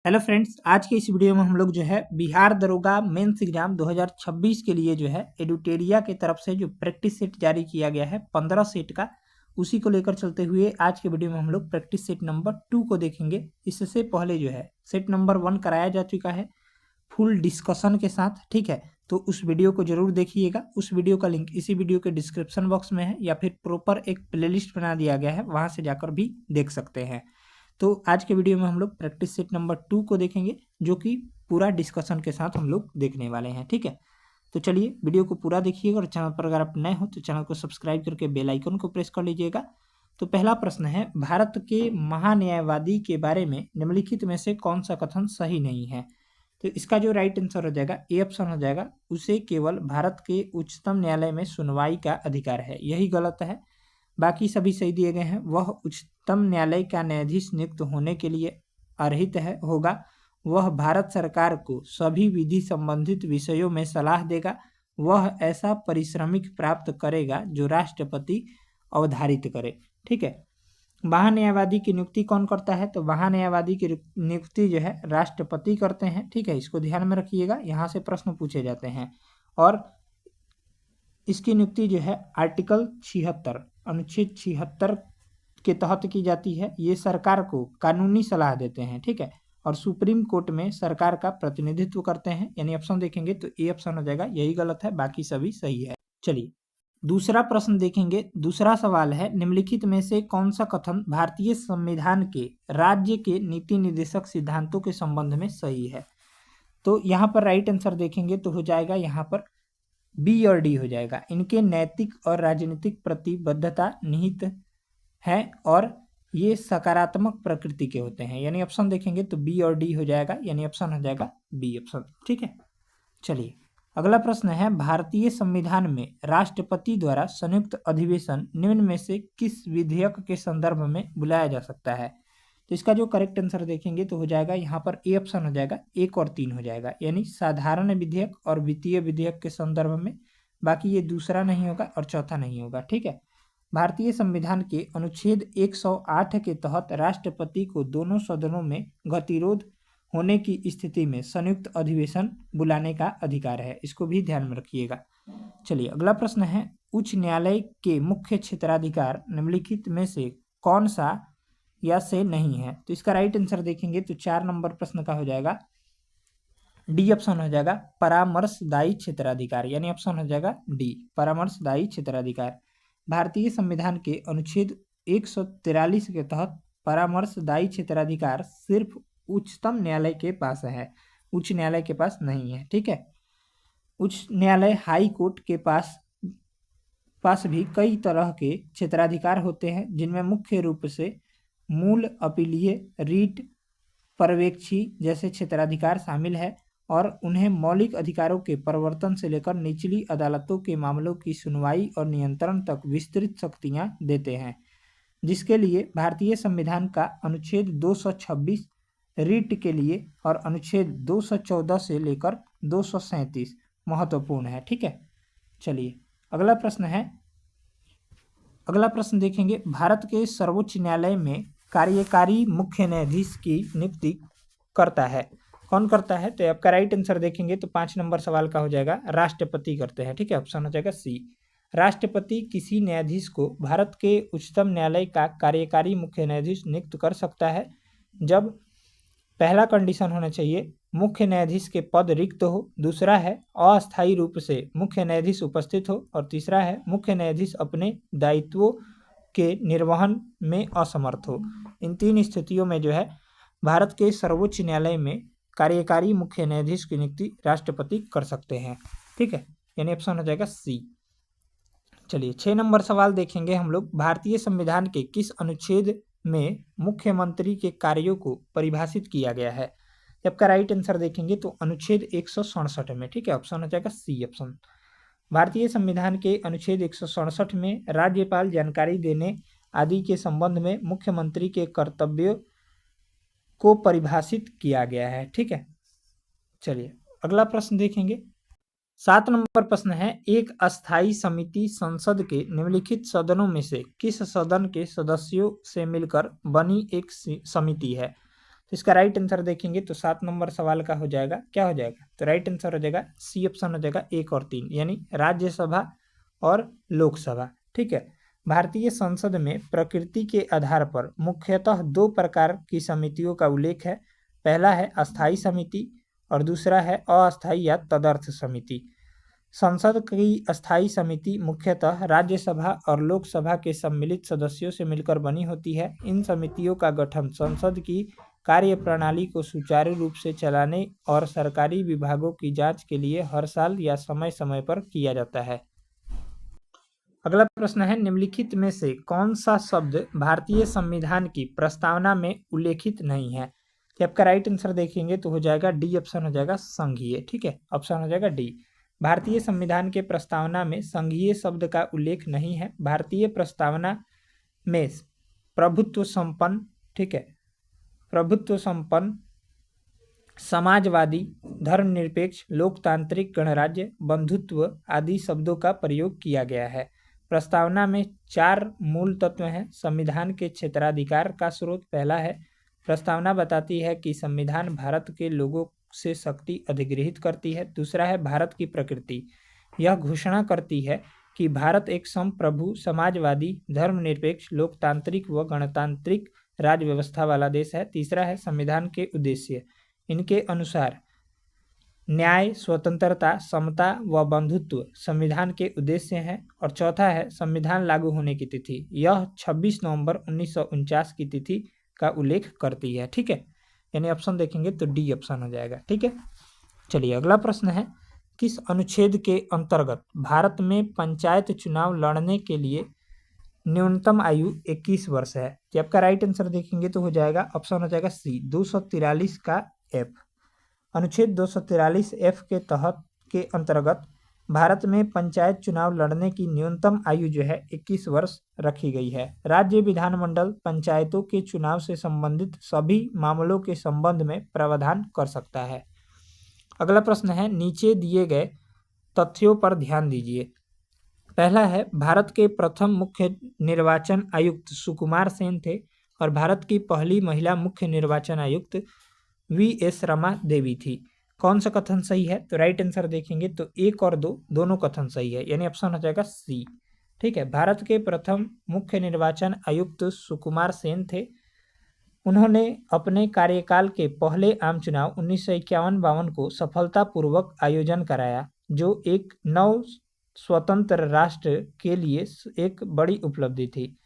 Hello friends, आज के इस वीडियो में हम लोग जो है बिहार दरोगा मेंस एग्जाम 2026 के लिए जो है एडुटेरिया की तरफ से जो प्रैक्टिस सेट जारी किया गया है 15 सेट का, उसी को लेकर चलते हुए आज के वीडियो में हम लोग प्रैक्टिस सेट नंबर 2 को देखेंगे। इससे पहले जो है सेट नंबर 1 कराया जा चुका है फुल डिस्कशन के साथ, ठीक है। तो उस वीडियो को जरूर देखिएगा। उस वीडियो का लिंक इसी वीडियो के डिस्क्रिप्शन बॉक्स में है या फिर प्रॉपर एक प्लेलिस्ट बना दिया गया है, वहां से जाकर भी देख सकते हैं। तो आज के वीडियो में हम लोग प्रैक्टिस सेट नंबर 2 को देखेंगे, जो कि पूरा डिस्कशन के साथ हम लोग देखने वाले हैं, ठीक है। तो चलिए वीडियो को पूरा देखिएगा और चैनल पर अगर आप नए हो तो चैनल को सब्सक्राइब करके बेल आइकन को प्रेस कर लीजिएगा। तो पहला प्रश्न है, भारत के महान्यायवादी के बारे में निम्नलिखित में से कौन सा कथन सही नहीं है। तो इसका जो राइट आंसर हो जाएगा ए ऑप्शन हो जाएगा, उसे केवल भारत के उच्चतम न्यायालय में सुनवाई का अधिकार है, यही गलत है। बाकी सभी सही दिए गए हैं। वह उच्चतम न्यायालय का न्यायाधीश नियुक्त होने के लिए अर्हित है होगा। वह भारत सरकार को सभी विधि संबंधित विषयों में सलाह देगा। वह ऐसा पारिश्रमिक प्राप्त करेगा जो राष्ट्रपति अवधारित करे, ठीक है। महान्यायवादी की नियुक्ति कौन करता है? तो महान्यायवादी की नियुक्ति जो है राष्ट्रपति करते हैं, ठीक है। इसको ध्यान में रखिएगा, यहाँ से प्रश्न पूछे जाते हैं। और इसकी नियुक्ति जो है आर्टिकल 76 अनुच्छेद 76 के तहत की जाती है। ये सरकार को कानूनी सलाह देते हैं, ठीक है। और सुप्रीम कोर्ट में सरकार का प्रतिनिधित्व करते हैं। यानी ऑप्शन देखेंगे तो ए ऑप्शन हो जाएगा, यही गलत है, बाकी सभी सही है। चलिए दूसरा प्रश्न देखेंगे। दूसरा सवाल है, निम्नलिखित में से कौन सा कथन भारतीय संविधान के राज्य के नीति निर्देशक सिद्धांतों के संबंध में सही है। तो यहाँ पर राइट आंसर देखेंगे तो हो जाएगा यहाँ पर बी और डी हो जाएगा। इनके नैतिक और राजनीतिक प्रतिबद्धता निहित है और ये सकारात्मक प्रकृति के होते हैं। यानी ऑप्शन देखेंगे तो बी और डी हो जाएगा, यानी ऑप्शन हो जाएगा बी ऑप्शन, ठीक है। चलिए अगला प्रश्न है, भारतीय संविधान में राष्ट्रपति द्वारा संयुक्त अधिवेशन निम्न में से किस विधेयक के संदर्भ में बुलाया जा सकता है। तो इसका जो करेक्ट आंसर देखेंगे तो हो जाएगा यहाँ पर ए ऑप्शन हो जाएगा, 1 और 3 हो जाएगा। यानी साधारण विधेयक और वित्तीय विधेयक के संदर्भ में। बाकी ये दूसरा नहीं होगा और चौथा नहीं होगा, ठीक है। भारतीय संविधान के अनुच्छेद 108 के तहत राष्ट्रपति को दोनों सदनों में गतिरोध होने की स्थिति में संयुक्त अधिवेशन बुलाने का अधिकार है, इसको भी ध्यान में रखिएगा। चलिए अगला प्रश्न है, उच्च न्यायालय के मुख्य क्षेत्राधिकार निम्नलिखित में से कौन सा या से नहीं है। तो इसका राइट आंसर देखेंगे तो 4 नंबर प्रश्न का हो जाएगा डी ऑप्शन हो जाएगा, परामर्शदायी क्षेत्राधिकार। यानी ऑप्शन हो जाएगा डी, परामर्शदायी क्षेत्राधिकार। भारतीय संविधान के अनुच्छेद 143 के तहत परामर्शदायी क्षेत्राधिकार सिर्फ उच्चतम न्यायालय के पास है, उच्च न्यायालय के पास नहीं है, ठीक है। उच्च न्यायालय हाई कोर्ट के पास भी कई तरह के क्षेत्राधिकार होते हैं, जिनमें मुख्य रूप से मूल, अपीलीय, रीट, पर्यवेक्षी जैसे क्षेत्राधिकार शामिल है और उन्हें मौलिक अधिकारों के प्रवर्तन से लेकर निचली अदालतों के मामलों की सुनवाई और नियंत्रण तक विस्तृत शक्तियां देते हैं, जिसके लिए भारतीय संविधान का अनुच्छेद 226 रीट के लिए और अनुच्छेद 214 से लेकर 237 महत्वपूर्ण है, ठीक है। चलिए अगला प्रश्न देखेंगे। भारत के सर्वोच्च न्यायालय में कार्यकारी मुख्य न्यायाधीश की नियुक्ति करता है, कौन करता है। तो आपका राइट आंसर देखेंगे तो 5 नंबर सवाल का हो जाएगा, राष्ट्रपति करते हैं, ठीक है। ऑप्शन हो जाएगा सी। राष्ट्रपति किसी न्यायाधीश को भारत के उच्चतम न्यायालय का कार्यकारी मुख्य न्यायाधीश नियुक्त कर सकता है जब पहला कंडीशन होना चाहिए मुख्य न्यायाधीश के पद रिक्त हो, दूसरा है अस्थायी रूप से मुख्य न्यायाधीश उपस्थित हो और तीसरा है मुख्य न्यायाधीश अपने दायित्वों के निर्वहन में असमर्थ हो। इन 3 स्थितियों में जो है भारत के सर्वोच्च न्यायालय में कार्यकारी मुख्य न्यायाधीश की नियुक्ति राष्ट्रपति कर सकते हैं, ठीक है। यानी ऑप्शन हो जाएगा सी। चलिए 6 नंबर सवाल देखेंगे हम लोग। भारतीय संविधान के किस अनुच्छेद में मुख्यमंत्री के कार्यों को परिभाषित किया गया है। आपका राइट आंसर देखेंगे तो अनुच्छेद 167 में, ठीक है। ऑप्शन हो जाएगा सी ऑप्शन। भारतीय संविधान के अनुच्छेद 167 में राज्यपाल जानकारी देने आदि के संबंध में मुख्यमंत्री के कर्तव्यों को परिभाषित किया गया है, ठीक है। चलिए अगला प्रश्न देखेंगे। 7 नंबर प्रश्न है, एक अस्थायी समिति संसद के निम्नलिखित सदनों में से किस सदन के सदस्यों से मिलकर बनी एक समिति है। तो इसका राइट आंसर देखेंगे तो 7 नंबर सवाल का हो जाएगा, क्या हो जाएगा, तो राइट आंसर हो जाएगा सी ऑप्शन हो जाएगा 1 और 3, यानी राज्यसभा और लोकसभा। ठीक है। भारतीय संसद में प्रकृति के आधार पर मुख्यतः 2 प्रकार की समितियों का उल्लेख है। पहला है अस्थायी समिति और दूसरा है अस्थायी या तदर्थ समिति। संसद की अस्थायी समिति मुख्यतः राज्यसभा और लोकसभा के सम्मिलित सदस्यों से मिलकर बनी होती है। इन समितियों का गठन संसद की कार्यप्रणाली को सुचारू रूप से चलाने और सरकारी विभागों की जांच के लिए हर साल या समय समय पर किया जाता है। अगला प्रश्न है, निम्नलिखित में से कौन सा शब्द भारतीय संविधान की प्रस्तावना में उल्लेखित नहीं है। तो आपका राइट आंसर देखेंगे तो हो जाएगा डी ऑप्शन हो जाएगा संघीय। ठीक है, ऑप्शन हो जाएगा डी। भारतीय संविधान के प्रस्तावना में संघीय शब्द का उल्लेख नहीं है। भारतीय प्रस्तावना में प्रभुत्व संपन्न, ठीक है, प्रभुत्व संपन्न, समाजवादी, धर्मनिरपेक्ष, लोकतांत्रिक, गणराज्य, बंधुत्व आदि शब्दों का प्रयोग किया गया है। प्रस्तावना में 4 मूल तत्व हैं। संविधान के क्षेत्राधिकार का स्रोत पहला है। प्रस्तावना बताती है कि संविधान भारत के लोगों से शक्ति अधिग्रहित करती है। दूसरा है भारत की प्रकृति। यह घोषणा करती है कि भारत एक संप्रभु, समाजवादी, धर्मनिरपेक्ष, लोकतांत्रिक व गणतांत्रिक राज्य व्यवस्था वाला देश है। तीसरा है संविधान के उद्देश्य। इनके अनुसार न्याय, स्वतंत्रता, समता व बंधुत्व संविधान के उद्देश्य हैं। और चौथा है संविधान लागू होने की तिथि। यह 26 नवंबर 1949 की तिथि का उल्लेख करती है। ठीक है, यानी ऑप्शन देखेंगे तो डी ऑप्शन हो जाएगा। ठीक है, चलिए अगला प्रश्न है, किस अनुच्छेद के अंतर्गत भारत में पंचायत चुनाव लड़ने के लिए न्यूनतम आयु 21 वर्ष है। तो आपका राइट आंसर देखेंगे तो हो जाएगा, ऑप्शन हो जाएगा सी 243 का एफ। अनुच्छेद 243 एफ के तहत के अंतर्गत भारत में पंचायत चुनाव लड़ने की न्यूनतम आयु जो है 21 वर्ष रखी गई है। राज्य विधानमंडल पंचायतों के चुनाव से संबंधित सभी मामलों के संबंध में प्रावधान कर सकता है। अगला प्रश्न है, नीचे दिए गए तथ्यों पर ध्यान दीजिए। पहला है, भारत के प्रथम मुख्य निर्वाचन आयुक्त सुकुमार सेन थे और भारत की पहली महिला मुख्य निर्वाचन आयुक्त वी.एस. रमा देवी थी। कौन सा कथन सही है, तो राइट आंसर देखेंगे तो 1 और 2 दोनों कथन सही है, यानी ऑप्शन हो जाएगा सी। ठीक है, भारत के प्रथम मुख्य निर्वाचन आयुक्त सुकुमार सेन थे। उन्होंने अपने कार्यकाल के पहले आम चुनाव 1951-52 को सफलतापूर्वक आयोजन कराया, जो एक नव स्वतंत्र राष्ट्र के लिए एक बड़ी उपलब्धि थी।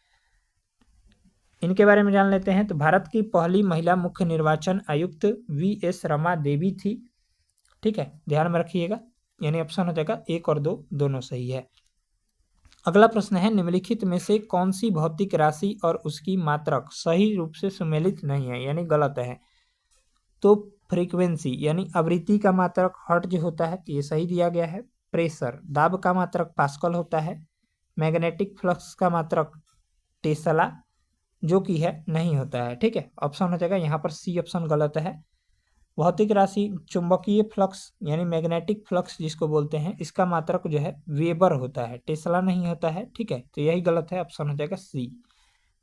इनके बारे में जान लेते हैं। तो भारत की पहली महिला मुख्य निर्वाचन आयुक्त वी.एस. रमा देवी थी। ठीक है, ध्यान में रखिएगा, यानी ऑप्शन हो जाएगा 1 और 2 दोनों सही है। अगला प्रश्न है, निम्नलिखित में से कौन सी भौतिक राशि और उसकी मात्रक सही रूप से सुमेलित नहीं है, यानी गलत है। तो फ्रीक्वेंसी यानी आवृत्ति का मात्रक हर्ट्ज होता है, तो ये सही दिया गया है। प्रेशर, दाब का मात्रक पास्कल होता है। मैग्नेटिक फ्लक्स का मात्रक टेस्ला जो कि है नहीं होता है। ठीक है, ऑप्शन हो जाएगा यहाँ पर सी ऑप्शन गलत है। भौतिक राशि चुंबकीय फ्लक्स यानी मैग्नेटिक फ्लक्स जिसको बोलते हैं, इसका मात्रक जो है वेबर होता है, टेस्ला नहीं होता है। ठीक है, तो यही गलत है, ऑप्शन हो जाएगा सी।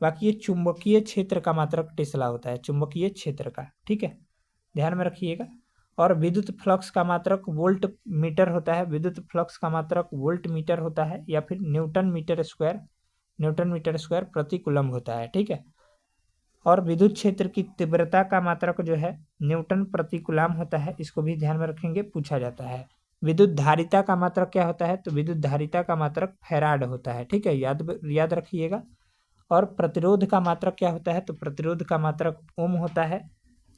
बाकी ये चुंबकीय क्षेत्र का मात्रक टेस्ला होता है, चुंबकीय क्षेत्र का। ठीक है, ध्यान में रखिएगा। और विद्युत फ्लक्स का मात्रक वोल्ट मीटर होता है, विद्युत फ्लक्स का मात्रक वोल्ट मीटर होता है, या फिर न्यूटन मीटर स्क्वायर प्रति कूलम होता है। ठीक है, और विद्युत क्षेत्र की तीव्रता का मात्रक जो है न्यूटन प्रति कूलम होता है, इसको भी ध्यान में रखेंगे, पूछा जाता है। विद्युत धारिता का मात्रक क्या होता है, तो विद्युत धारिता का मात्रक फैराड होता है। ठीक है, याद रखिएगा। और प्रतिरोध का मात्रक क्या होता है, तो प्रतिरोध का मात्रक ओम होता है।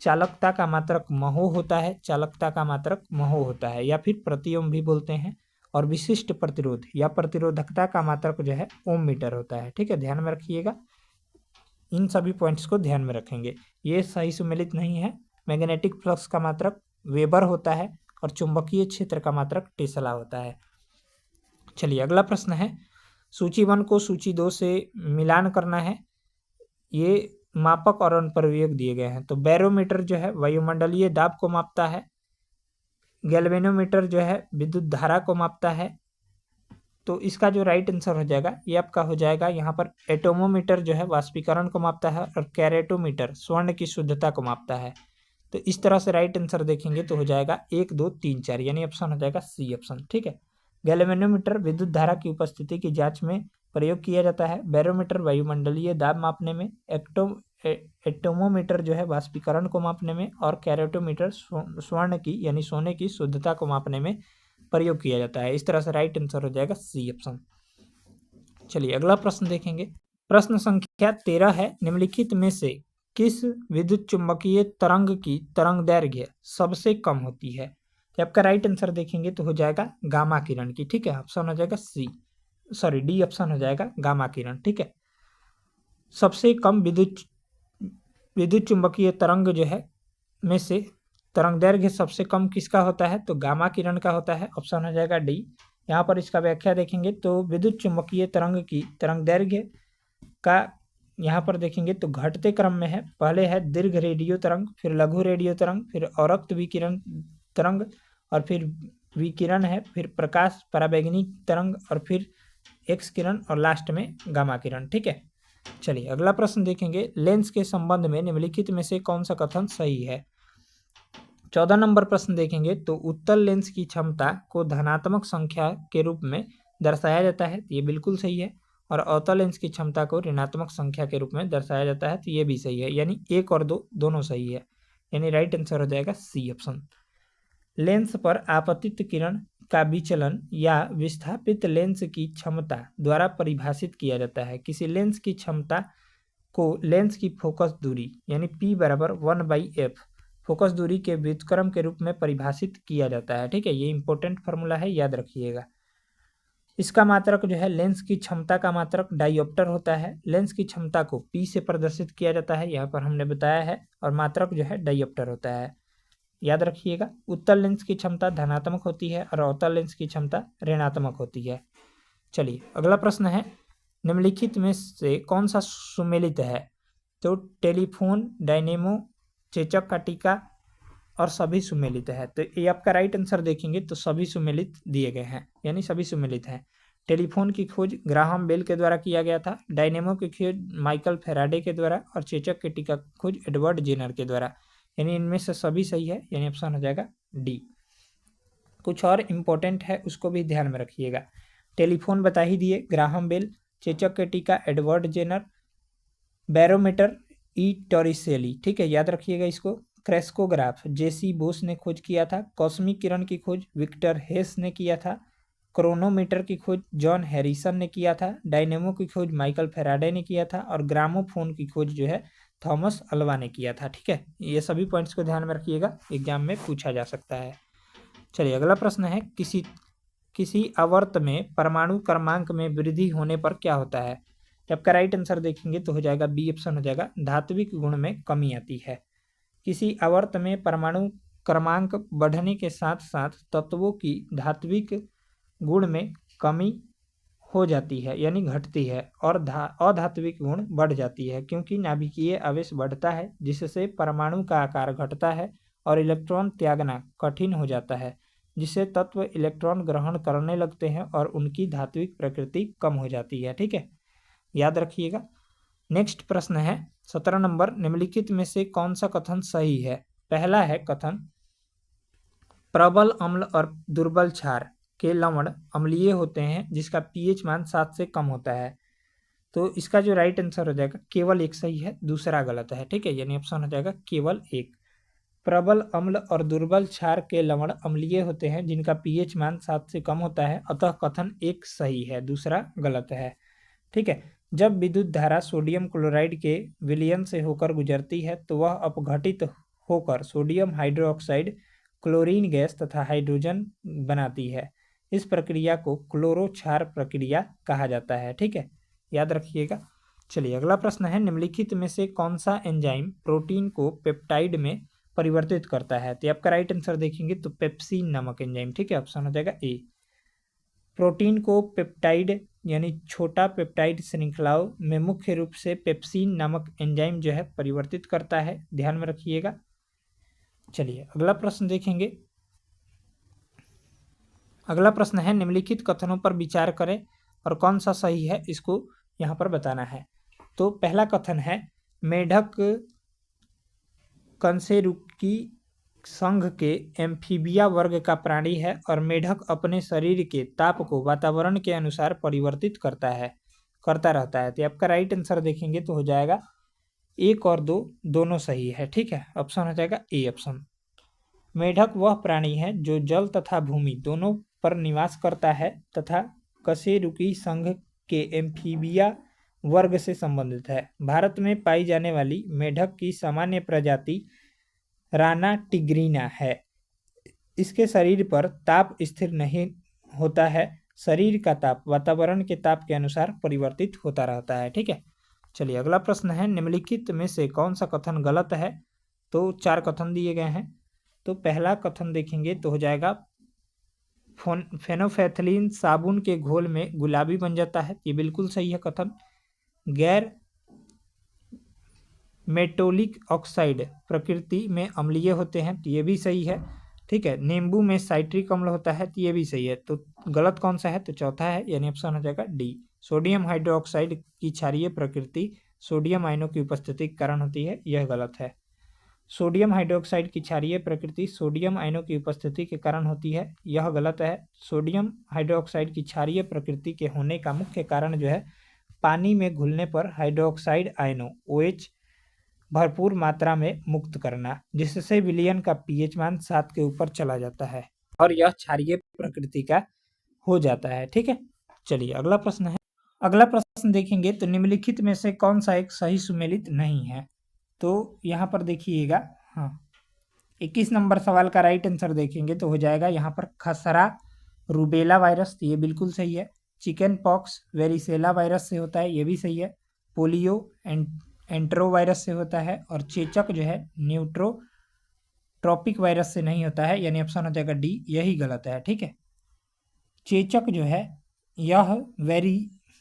चालकता का मात्रक महो होता है, चालकता का मात्रक महो होता है, या फिर प्रति ओम भी बोलते हैं। और विशिष्ट प्रतिरोध या प्रतिरोधकता का मात्रक जो है ओम मीटर होता है। ठीक है, ध्यान में रखिएगा, इन सभी पॉइंट्स को ध्यान में रखेंगे। ये सही सुमेलित नहीं है। मैग्नेटिक फ्लक्स का मात्रक वेबर होता है और चुंबकीय क्षेत्र का मात्रक टेस्ला होता है। चलिए अगला प्रश्न है, सूची 1 को सूची 2 से मिलान करना है। ये मापक और अनुप्रयोग दिए गए हैं। तो बैरोमीटर जो है वायुमंडलीय दाब को मापता है। गैल्वेनोमीटर जो है विद्युत धारा को मापता है। तो इसका जो राइट आंसर हो जाएगा ये आपका हो जाएगा यहाँ पर एटोमोमीटर जो है वाष्पीकरण को मापता है, और कैरेटोमीटर स्वर्ण की शुद्धता को मापता है। तो इस तरह से राइट आंसर देखेंगे तो हो जाएगा 1 2 3 4, यानी ऑप्शन हो जाएगा सी ऑप्शन। ठीक है। गैल्वेनोमीटर विद्युत धारा की उपस्थिति की जांच में प्रयोग किया जाता है। बैरोमीटर वायुमंडलीय दाब मापने में, एटोमोमीटर जो है वाष्पीकरण को मापने में, और कैरोटोमीटर स्वर्ण की यानी सोने की शुद्धता को मापने में प्रयोग किया जाता है। इस तरह से राइट आंसर हो जाएगा सी ऑप्शन। चलिए अगला प्रश्न देखेंगे। प्रश्न संख्या 13 है, निम्नलिखित में से किस विद्युत चुंबकीय तरंग की तरंग दैर्घ्य सबसे कम होती है? तो आपका राइट आंसर देखेंगे तो हो जाएगा गामा किरण की। ठीक है, ऑप्शन हो जाएगा डी ऑप्शन हो जाएगा गामा किरण। ठीक है, सबसे कम विद्युत चुंबकीय तरंग जो है में से तरंग दैर्घ्य सबसे कम किसका होता है? तो गामा किरण का होता है। ऑप्शन हो जाएगा डी। यहाँ पर इसका व्याख्या देखेंगे तो विद्युत चुंबकीय तरंग की तरंग दैर्घ्य का यहाँ पर देखेंगे तो घटते क्रम में है। पहले है दीर्घ रेडियो तरंग, फिर लघु रेडियो तरंग, फिर अवरक्त विकिरण तरंग, और फिर विकिरण है, फिर प्रकाश पराबैंगनी तरंग, और फिर एक्स किरण, और लास्ट में गामा किरण। ठीक है, चलिए अगला प्रश्न देखेंगे। लेंस के संबंध में निम्नलिखित में से कौन सा कथन सही है? 14 नंबर प्रश्न देखेंगे तो उत्तल लेंस की क्षमता को धनात्मक संख्या के रूप में दर्शाया जाता है, तो ये बिल्कुल सही है। और अवतल लेंस की क्षमता को ऋणात्मक संख्या के रूप में दर्शाया जाता है, तो ये भी सही है। यानी 1 और 2 दोनों सही है, यानी राइट आंसर हो जाएगा सी ऑप्शन। लेंस पर आपतित किरण का विचलन या विस्थापित लेंस की क्षमता द्वारा परिभाषित किया जाता है। किसी लेंस की क्षमता को लेंस की फोकस दूरी यानी P बराबर 1/f फोकस दूरी के व्युत्क्रम के रूप में परिभाषित किया जाता है। ठीक है, ये इंपॉर्टेंट फार्मूला है, याद रखिएगा। इसका मात्रक जो है लेंस की क्षमता का मात्रक डायोप्टर होता है। लेंस की क्षमता को P से प्रदर्शित किया जाता है, यहाँ पर हमने बताया है, और मात्रक जो है डायोप्टर होता है, याद रखिएगा। उत्तल लेंस की क्षमता धनात्मक होती है और अवतल लेंस की क्षमता ऋणात्मक होती है। चलिए अगला प्रश्न है, निम्नलिखित में से कौन सा सुमेलित है? तो टेलीफोन, डायनेमो, चेचक का टीका और सभी सुमेलित है। तो ये आपका राइट आंसर देखेंगे तो सभी सुमेलित दिए गए हैं, यानी सभी सुमेलित हैं। टेलीफोन की खोज ग्राहम बेल के द्वारा किया गया था, डायनेमो की खोज माइकल फेराडे के द्वारा, और चेचक के टीका की खोज एडवर्ड जेनर के द्वारा, यानी इनमें से सभी सही है, यानी ऑप्शन हो जाएगा डी। कुछ और इम्पोर्टेंट है उसको भी ध्यान में रखिएगा। टेलीफोन बता ही दिए, ग्राहम बेल, चेचक के टीका एडवर्ड जेनर, बैरोमीटर ई टॉरिसेली। ठीक है, याद रखिएगा इसको। क्रेस्कोग्राफ जेसी बोस ने खोज किया था। कॉस्मिक किरण की खोज विक्टर हेस ने किया था। क्रोनोमीटर की खोज जॉन हैरिसन ने किया था। डायनेमो की खोज माइकल फेराडे ने किया था, और ग्रामोफोन की खोज जो है थॉमस अल्वा ने किया था। ठीक है, ये सभी पॉइंट्स को ध्यान में रखिएगा, एग्जाम में पूछा जा सकता है। चलिए अगला प्रश्न है, किसी आवर्त में परमाणु क्रमांक में वृद्धि होने पर क्या होता है? आपका राइट आंसर देखेंगे तो हो जाएगा बी ऑप्शन हो जाएगा, धात्विक गुण में कमी आती है। किसी आवर्त में परमाणु क्रमांक बढ़ने के साथ साथ तत्वों की धात्विक गुण में कमी हो जाती है, यानी घटती है, और अधात्विक गुण बढ़ जाती है, क्योंकि नाभिकीय आवेश बढ़ता है, जिससे परमाणु का आकार घटता है और इलेक्ट्रॉन त्यागना कठिन हो जाता है, जिससे तत्व इलेक्ट्रॉन ग्रहण करने लगते हैं और उनकी धात्विक प्रकृति कम हो जाती है। ठीक है, याद रखिएगा। नेक्स्ट प्रश्न है 17 नंबर, निम्नलिखित में से कौन सा कथन सही है? पहला है कथन, प्रबल अम्ल और दुर्बल क्षार के लवण अम्लीय होते हैं जिसका पीएच मान 7 से कम होता है। तो इसका जो राइट आंसर हो जाएगा केवल एक सही है, दूसरा गलत है। ठीक है, यानी ऑप्शन हो जाएगा केवल एक। प्रबल अम्ल और दुर्बल क्षार के लवण अम्लीय होते हैं जिनका पीएच मान 7 से कम होता है, अतः कथन एक सही है, दूसरा गलत है। ठीक है, जब विद्युत धारा सोडियम क्लोराइड के विलयन से होकर गुजरती है तो वह अपघटित होकर सोडियम हाइड्रोक्साइड, क्लोरीन गैस तथा हाइड्रोजन बनाती है। इस प्रक्रिया को क्लोरो क्षार प्रक्रिया कहा जाता है। ठीक है, याद रखिएगा। चलिए अगला प्रश्न है, निम्नलिखित में से कौन सा एंजाइम प्रोटीन को पेप्टाइड में परिवर्तित करता है? तो आपका राइट आंसर देखेंगे तो पेप्सिन नामक एंजाइम। ठीक है, ऑप्शन हो जाएगा ए। प्रोटीन को पेप्टाइड यानी छोटा पेप्टाइड श्रृंखलाओं में मुख्य रूप से पेप्सिन नामक एंजाइम जो है परिवर्तित करता है, ध्यान में रखिएगा। चलिए अगला प्रश्न देखेंगे। अगला प्रश्न है, निम्नलिखित कथनों पर विचार करें और कौन सा सही है इसको यहाँ पर बताना है। तो पहला कथन है, मेढक की संघ के एम्फीबिया वर्ग का प्राणी है और मेढक अपने शरीर के ताप को वातावरण के अनुसार परिवर्तित करता रहता है। तो आपका राइट आंसर देखेंगे तो हो जाएगा 1 और 2 दोनों सही है। ठीक है, ऑप्शन हो जाएगा ए ऑप्शन। मेढक वह प्राणी है जो जल तथा भूमि दोनों पर निवास करता है तथा कशेरुकी संघ के एम्फीबिया वर्ग से संबंधित है। भारत में पाई जाने वाली मेढक की सामान्य प्रजाति राना टिग्रीना है। इसके शरीर पर ताप स्थिर नहीं होता है। शरीर का ताप वातावरण के ताप के अनुसार परिवर्तित होता रहता है। ठीक है, चलिए अगला प्रश्न है, निम्नलिखित में से कौन सा कथन गलत है? तो 4 कथन दिए गए हैं। तो पहला कथन देखेंगे तो हो जाएगा फेनोफैथलीन साबुन के घोल में गुलाबी बन जाता है। ये बिल्कुल सही है कथन। गैर मेटोलिक ऑक्साइड प्रकृति में अम्लीय होते हैं, तो ये भी सही है। ठीक है, नींबू में साइट्रिक अम्ल होता है, तो ये भी सही है। तो गलत कौन सा है? तो चौथा है, यानी ऑप्शन हो जाएगा डी। सोडियम हाइड्रोक्साइड की क्षारीय प्रकृति सोडियम आयनों की उपस्थिति के कारण होती है, यह गलत है। सोडियम हाइड्रोक्साइड की क्षारीय प्रकृति सोडियम आयनों की उपस्थिति के कारण होती है, यह गलत है। सोडियम हाइड्रोक्साइड की क्षारीय प्रकृति के होने का मुख्य कारण जो है पानी में घुलने पर हाइड्रोक्साइड आयनों OH भरपूर मात्रा में मुक्त करना, जिससे विलयन का pH मान 7 के ऊपर चला जाता है और यह क्षारीय प्रकृति का हो जाता है। ठीक है, चलिए अगला प्रश्न है। अगला प्रश्न देखेंगे तो निम्नलिखित में से कौन सा एक सही सुमेलित नहीं है? तो यहाँ पर देखिएगा, हाँ 21 नंबर सवाल का राइट आंसर देखेंगे तो हो जाएगा यहाँ पर खसरा रूबेला वायरस, तो ये बिल्कुल सही है। चिकन पॉक्स वेरिसेला वायरस से होता है, ये भी सही है। पोलियो एंट्रो वायरस से होता है और चेचक जो है न्यूट्रोट्रॉपिक वायरस से नहीं होता है, यानी ऑप्शन हो जाएगा डी, यही गलत है। ठीक है, चेचक जो है यह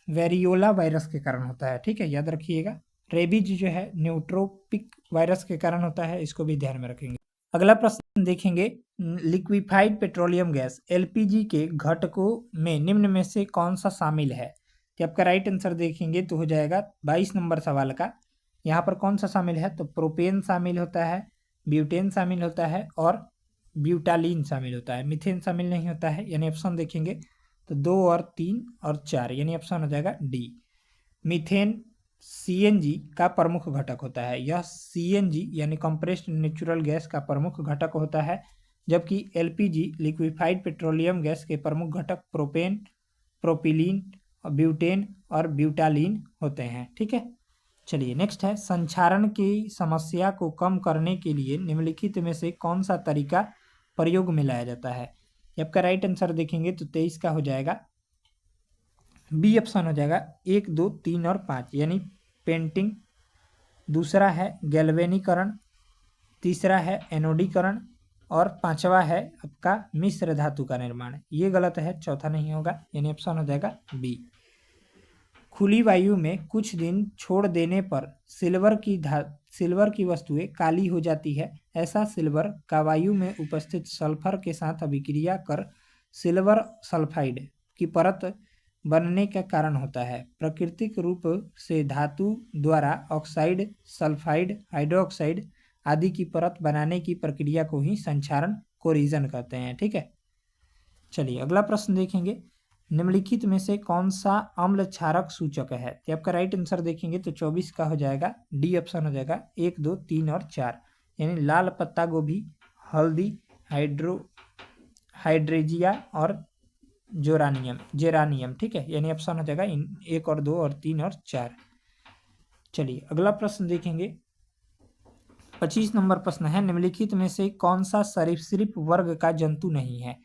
वेरियोला वायरस के कारण होता है। ठीक है, याद रखिएगा। रेबीज जो है न्यूट्रोपिक वायरस के कारण होता है, इसको भी ध्यान में रखेंगे। अगला प्रश्न देखेंगे, लिक्विफाइड पेट्रोलियम गैस LPG के घटकों में निम्न में से कौन सा शामिल है? तो आपका राइट आंसर देखेंगे तो हो जाएगा 22 नंबर सवाल का। यहाँ पर कौन सा शामिल है? तो प्रोपेन शामिल होता है, ब्यूटेन शामिल होता है और ब्यूटालीन शामिल होता है, मीथेन शामिल नहीं होता है। यानी ऑप्शन देखेंगे तो 2 और 3 और 4, यानी ऑप्शन हो जाएगा डी। मीथेन CNG का प्रमुख घटक होता है। यह CNG यानी कंप्रेस्ड नेचुरल गैस का प्रमुख घटक होता है, जबकि LPG लिक्विफाइड पेट्रोलियम गैस के प्रमुख घटक प्रोपेन, प्रोपिलीन, ब्यूटेन और ब्यूटालीन होते हैं। ठीक है, चलिए नेक्स्ट है, संक्षारण की समस्या को कम करने के लिए निम्नलिखित में से कौन सा तरीका प्रयोग में लाया जाता है? आपका राइट आंसर देखेंगे तो 23 का हो जाएगा बी ऑप्शन हो जाएगा 1, 2, 3 और 5, यानी पेंटिंग। दूसरा है गैल्वेनीकरण, तीसरा है एनोडीकरण और 5वां है आपका मिश्र धातु का निर्माण। ये गलत है, चौथा नहीं होगा, यानी ऑप्शन हो जाएगा बी। खुली वायु में कुछ दिन छोड़ देने पर सिल्वर की वस्तुएं काली हो जाती है। ऐसा सिल्वर का वायु में उपस्थित सल्फर के साथ अभिक्रिया कर सिल्वर सल्फाइड की परत बनने का कारण होता है। प्राकृतिक रूप से धातु द्वारा ऑक्साइड, सल्फाइड, हाइड्रोक्साइड आदि की परत बनाने की प्रक्रिया को ही संक्षारण कोरिजन कहते हैं। ठीक है, चलिए अगला प्रश्न देखेंगे, निम्नलिखित में से कौन सा अम्ल क्षारक सूचक है? तो आपका राइट आंसर देखेंगे तो 24 का हो जाएगा डी ऑप्शन हो जाएगा 1, 2, 3 और 4, यानी लाल पत्ता गोभी, हल्दी, हाइड्रेजिया और जेरानियम। ठीक है, यानी ऑप्शन हो जाएगा 1 और 2 और 3 और 4। चलिए अगला प्रश्न देखेंगे, 25 नंबर प्रश्न है, निम्नलिखित में से कौन सा सरीसृप वर्ग का जंतु नहीं है?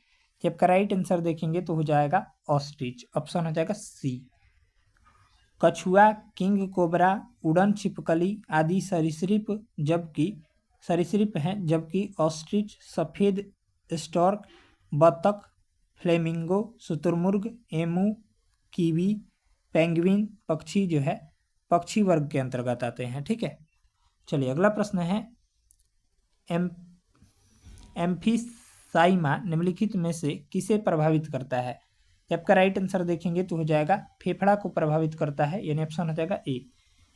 जब का राइट आंसर देखेंगे तो हो जाएगा ऑस्ट्रिच, ऑप्शन हो जाएगा सी। कछुआ, किंग कोबरा, उड़न छिपकली आदि सरीसृप हैं, जबकि ऑस्ट्रिच, सफेद स्टॉर्क, बतख, फ्लेमिंगो, शुतुरमुर्ग, एमू, कीवी, पेंगुइन पक्षी जो है पक्षी वर्ग के अंतर्गत आते हैं। ठीक है, चलिए अगला प्रश्न है, एम्फीसाइमा निम्नलिखित में से किसे प्रभावित करता है? आपका राइट आंसर देखेंगे तो हो जाएगा फेफड़ा को प्रभावित करता है, यानी ऑप्शन हो जाएगा ए।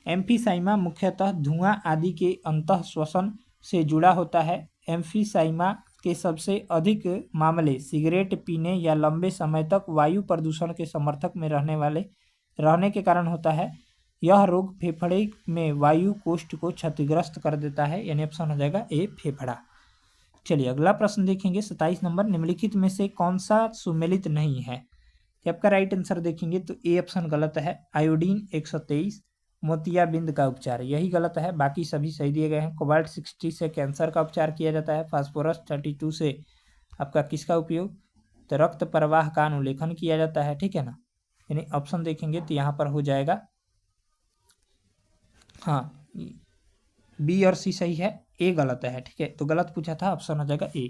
एम्फीसाइमा मुख्यतः धुआं आदि के अंतः श्वसन से जुड़ा होता है। एम्फीसाइमा के सबसे अधिक मामले सिगरेट पीने या लंबे समय तक वायु प्रदूषण के समर्थक में रहने के कारण होता है। यह रोग फेफड़े में वायु कोष्ठ को क्षतिग्रस्त कर देता है, यानी ऑप्शन हो जाएगा ए फेफड़ा। चलिए अगला प्रश्न देखेंगे 27 नंबर, निम्नलिखित में से कौन सा सुमेलित नहीं है। तो आपका राइट आंसर देखेंगे तो ए ऑप्शन गलत है, आयोडीन 123 मोतियाबिंद का उपचार, यही गलत है, बाकी सभी सही दिए गए हैं। कोबाल्ट 60 से कैंसर का उपचार किया जाता है। फास्फोरस 32 से आपका किसका उपयोग, तो रक्त प्रवाह का अनुलेखन किया जाता है, ठीक है ना। यानी ऑप्शन देखेंगे तो यहाँ पर हो जाएगा हाँ बी और सी सही है, ए गलत है, ठीक है। तो गलत पूछा था, ऑप्शन हो जाएगा ए।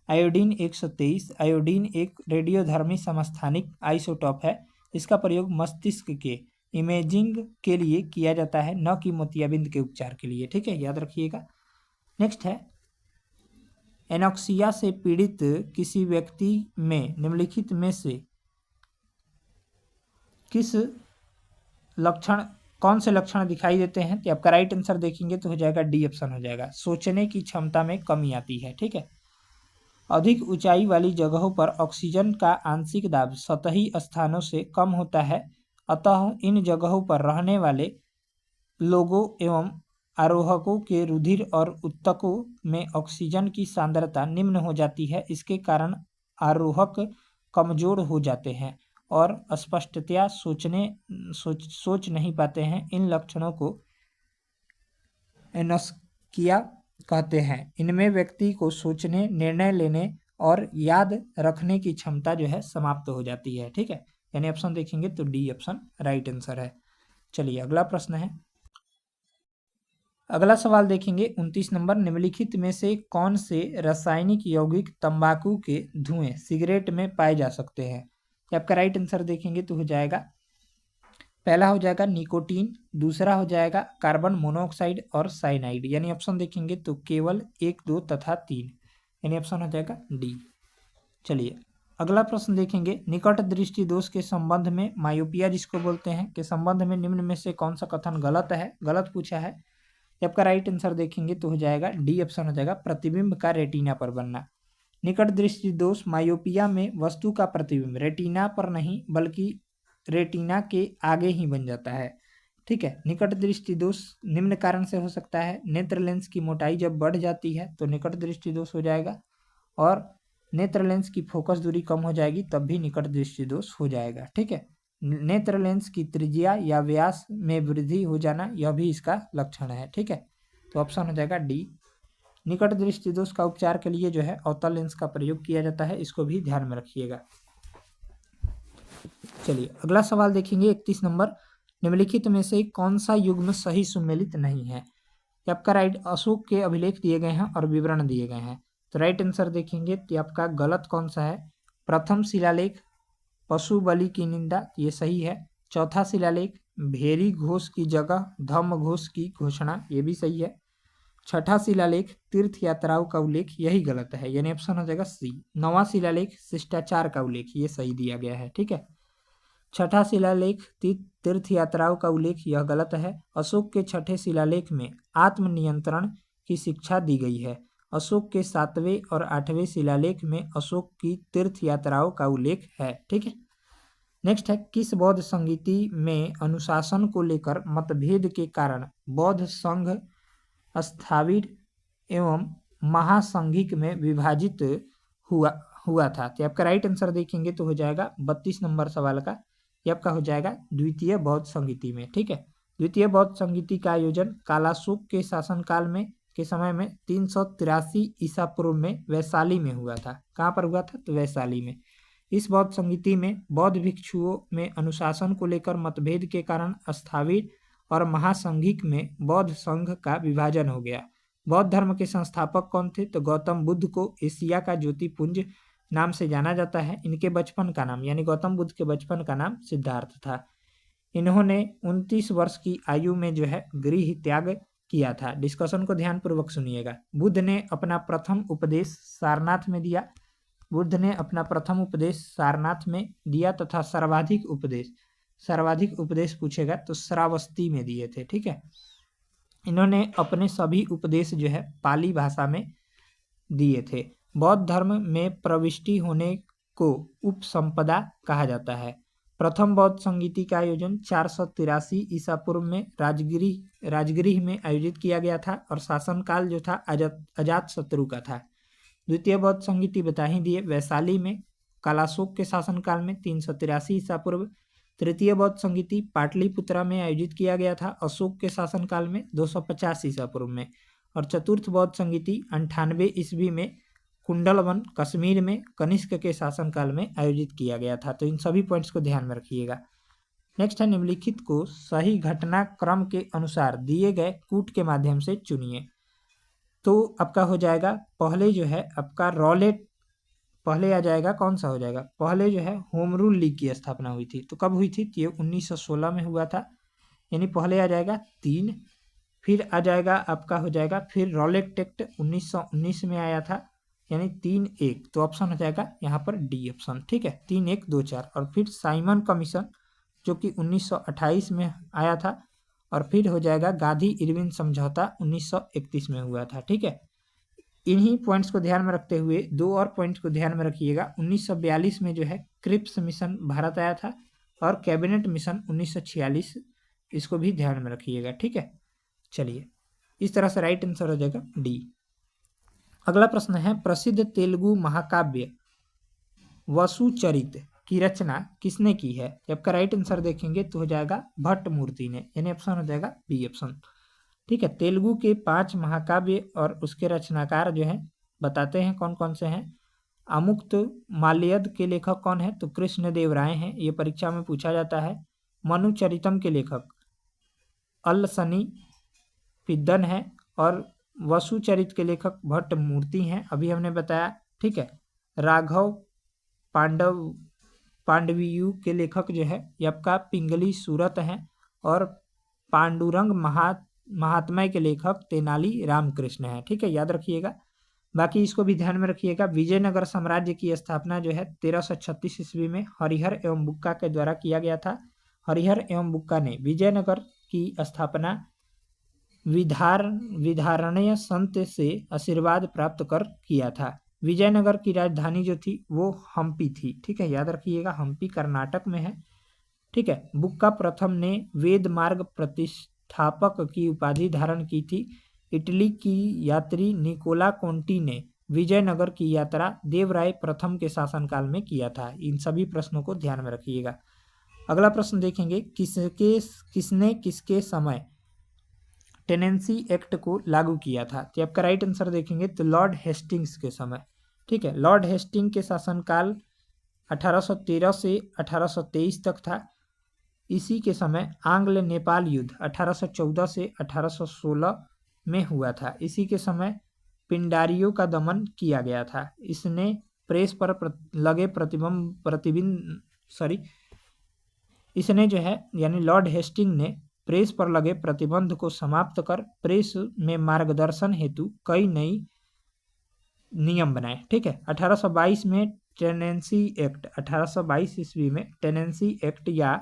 आयोडीन 123, आयोडीन एक रेडियोधर्मी समस्थानिक आइसोटॉप है। इसका प्रयोग मस्तिष्क के इमेजिंग के लिए किया जाता है, न कि मोतियाबिंद के उपचार के लिए, ठीक है, याद रखिएगा। नेक्स्ट है, एनोक्सिया से पीड़ित किसी व्यक्ति में निम्नलिखित में से कौन से लक्षण दिखाई देते हैं। तो आपका राइट आंसर देखेंगे तो हो जाएगा डी ऑप्शन हो जाएगा, सोचने की क्षमता में कमी आती है, ठीक है। अधिक ऊंचाई वाली जगहों पर ऑक्सीजन का आंशिक दाब सतही स्थानों से कम होता है, अतः इन जगहों पर रहने वाले लोगों एवं आरोहकों के रुधिर और ऊतकों में ऑक्सीजन की सांद्रता निम्न हो जाती है। इसके कारण आरोहक कमजोर हो जाते हैं और स्पष्टतया सोच नहीं पाते हैं। इन लक्षणों को एनोक्सिया कहते हैं। इनमें व्यक्ति को सोचने, निर्णय लेने और याद रखने की क्षमता जो है समाप्त हो जाती है, ठीक है। यानी ऑप्शन देखेंगे तो डी ऑप्शन राइट आंसर है। चलिए अगला प्रश्न है, अगला सवाल देखेंगे 29 नंबर, निम्नलिखित में से कौन से रासायनिक यौगिक तंबाकू के धुएं सिगरेट में पाए जा सकते हैं। आपका राइट आंसर देखेंगे तो हो जाएगा, पहला हो जाएगा निकोटीन, दूसरा हो जाएगा कार्बन मोनोऑक्साइड और साइनाइड, यानी ऑप्शन देखेंगे तो केवल 1, 2 तथा 3, यानी ऑप्शन हो जाएगा डी। चलिए अगला प्रश्न देखेंगे, निकट दृष्टि दोष के संबंध में, मायोपिया जिसको बोलते हैं, के संबंध में निम्न में से कौन सा कथन गलत है, गलत पूछा है। आपका राइट आंसर देखेंगे तो हो जाएगा डी ऑप्शन हो जाएगा, प्रतिबिंब का रेटिना पर बनना। निकट दृष्टि दोष मायोपिया में वस्तु का प्रतिबिंब रेटिना पर नहीं बल्कि रेटिना के आगे ही बन जाता है, ठीक है। निकट दृष्टि दोष निम्न कारण से हो सकता है, नेत्र लेंस की मोटाई जब बढ़ जाती है तो निकट दृष्टि दोष हो जाएगा, और नेत्र लेंस की फोकस दूरी कम हो जाएगी तब भी निकट दृष्टि दोष हो जाएगा, ठीक है। नेत्र लेंस की त्रिज्या या व्यास में वृद्धि हो जाना, यह भी इसका लक्षण है, ठीक है। तो ऑप्शन हो जाएगा डी। निकट दृष्टि दोष का उपचार के लिए जो है अवतल लेंस का प्रयोग किया जाता है, इसको भी ध्यान में रखिएगा। चलिए अगला सवाल देखेंगे 31 नंबर, निम्नलिखित में से कौन सा युग्म सही सुमेलित नहीं है। आपका राइट, अशोक के अभिलेख दिए गए हैं और विवरण दिए गए हैं, तो राइट आंसर देखेंगे तो आपका गलत कौन सा है। प्रथम शिलालेख पशु बलि की निंदा, ये सही है। चौथा शिलालेख भेरी घोष की जगह धम्म घोष की घोषणा, ये भी सही है। छठा शिलालेख तीर्थ यात्राओं का उल्लेख, यही गलत है, यानी ऑप्शन हो जाएगा सी। नौवां शिलालेख शिष्टाचार का उल्लेख, ये सही दिया गया है, ठीक है। छठा शिलालेख तीर्थ यात्राओं का उल्लेख, यह गलत है। अशोक के छठे शिलालेख में आत्मनियंत्रण की शिक्षा दी गई है। अशोक के 7वें और 8वें शिलालेख में अशोक की तीर्थ यात्राओं का उल्लेख है, ठीक है। नेक्स्ट है, किस बौद्ध संगीति में अनुशासन को लेकर मतभेद के कारण बौद्ध संघ स्थाविर एवं महासंघिक में विभाजित हुआ था। तो आपका राइट आंसर देखेंगे तो हो जाएगा 32 नंबर सवाल का, ये आपका हो जाएगा द्वितीय बौद्ध संगीति में, ठीक है। द्वितीय बौद्ध संगीति का आयोजन कालाशोक के शासनकाल में के समय में 383 ईसा पूर्व में वैशाली में हुआ था। कहाँ पर हुआ था, तो वैशाली में। इस बौद्ध संगीति में बौद्ध भिक्षुओं में अनुशासन को लेकर मतभेद के कारण स्थाविर और महासंघिक में बौद्ध संघ का विभाजन हो गया। बौद्ध धर्म के संस्थापक कौन थे, तो गौतम बुद्ध को एशिया का ज्योतिपुंज नाम से जाना जाता है। इनके बचपन का नाम, यानी गौतम बुद्ध के बचपन का नाम सिद्धार्थ था। इन्होंने 29 वर्ष की आयु में जो है गृह त्याग किया था। डिस्कशन को ध्यानपूर्वक सुनिएगा। बुद्ध ने अपना प्रथम उपदेश सारनाथ में दिया। बुद्ध ने अपना प्रथम उपदेश सारनाथ में दिया तथा सर्वाधिक उपदेश पूछेगा तो श्रावस्ती में दिए थे, ठीक है। इन्होंने अपने सभी उपदेश जो है पाली भाषा में दिए थे। बौद्ध धर्म में प्रविष्टि होने को उपसंपदा कहा जाता है। प्रथम बौद्ध संगीति का आयोजन 483 ईसा पूर्व में राजगृह में आयोजित किया गया था और शासनकाल जो था अजात शत्रु का था। द्वितीय बौद्ध संगीति बता ही दिए, वैशाली में कालाशोक के शासनकाल में 383 ईसा पूर्व। तृतीय बौद्ध संगीति पाटलिपुत्रा में आयोजित किया गया था अशोक के शासनकाल में 250 ईसा पूर्व में। और चतुर्थ बौद्ध संगीति 98 ईस्वी में कुंडलवन कश्मीर में कनिष्क के शासनकाल में आयोजित किया गया था। तो इन सभी पॉइंट्स को ध्यान में रखिएगा। नेक्स्ट है, निम्नलिखित को सही घटनाक्रम के अनुसार दिए गए कूट के माध्यम से चुनिए। तो आपका हो जाएगा पहले जो है आपका रॉलेट पहले आ जाएगा, कौन सा हो जाएगा, पहले जो है होम रूल लीग की स्थापना हुई थी। तो कब हुई थी, ये 1916 में हुआ था, यानी पहले आ जाएगा 3। फिर आ जाएगा आपका हो जाएगा फिर रॉलेट एक्ट 1919 में आया था, यानी 3-1। तो ऑप्शन हो जाएगा यहाँ पर डी ऑप्शन, ठीक है, 3-1-2-4। और फिर साइमन कमीशन जो कि 1928 में आया था। और फिर हो जाएगा गांधी इरविन समझौता 1931 में हुआ था, ठीक है। इन्हीं पॉइंट्स को ध्यान में रखते हुए दो और पॉइंट्स को ध्यान में रखिएगा। 1942 में जो है क्रिप्स मिशन भारत आया था और कैबिनेट मिशन 1946, इसको भी ध्यान में रखिएगा, ठीक है। चलिए, इस तरह से राइट आंसर हो जाएगा डी। अगला प्रश्न है, प्रसिद्ध तेलुगु महाकाव्य वसुचरित की रचना किसने की है। आपका राइट आंसर देखेंगे तो हो जाएगा भट्ट मूर्ति ने, यानी ऑप्शन हो जाएगा बी ऑप्शन, ठीक है। तेलुगु के 5 महाकाव्य और उसके रचनाकार जो हैं बताते हैं कौन कौन से हैं। अमुक्त माल्यद के लेखक कौन है, तो कृष्णदेव राय हैं, ये परीक्षा में पूछा जाता है। मनुचरितम के लेखक अलसनी पिद्दन है और वसुचरित के लेखक भट्ट मूर्ति हैं, अभी हमने बताया, ठीक है। राघव पांडवियु के लेखक जो है ये आपका पिंगली सूरत हैं और पांडुरंग महात्म्य के लेखक तेनाली रामकृष्ण है, ठीक है, याद रखिएगा। बाकी इसको भी ध्यान में रखिएगा। विजयनगर साम्राज्य की स्थापना जो है 1336 ईस्वी में हरिहर एवं बुक्का के द्वारा किया गया था। हरिहर एवं बुक्का ने विजयनगर की स्थापना विधारणीय संत से आशीर्वाद प्राप्त कर किया था। विजयनगर की राजधानी जो थी वो हम्पी थी, ठीक है, याद रखिएगा, हम्पी कर्नाटक में है, ठीक है। बुक्का प्रथम ने वेद मार्ग प्रतिष्ठापक की उपाधि धारण की थी। इटली की यात्री निकोला कोंटी ने विजयनगर की यात्रा देवराय प्रथम के शासनकाल में किया था। इन सभी प्रश्नों को ध्यान में रखिएगा। अगला प्रश्न देखेंगे, किसने किसके समय टेनेंसी एक्ट को लागू किया था। तो आपका राइट आंसर देखेंगे तो लॉर्ड हेस्टिंग्स के समय, ठीक है। लॉर्ड हेस्टिंग के शासनकाल 1813 से 1823 तक था। इसी के समय आंग्ल नेपाल युद्ध 1814 से 1816 में हुआ था। इसी के समय पिंडारियों का दमन किया गया था। इसने प्रेस पर लगे इसने जो है यानी लॉर्ड हेस्टिंग ने प्रेस पर लगे प्रतिबंध को समाप्त कर प्रेस में मार्गदर्शन हेतु कई नई नियम बनाए, ठीक है। 1822 में टेनेंसी एक्ट 1822 ईस्वी में टेनेंसी एक्ट या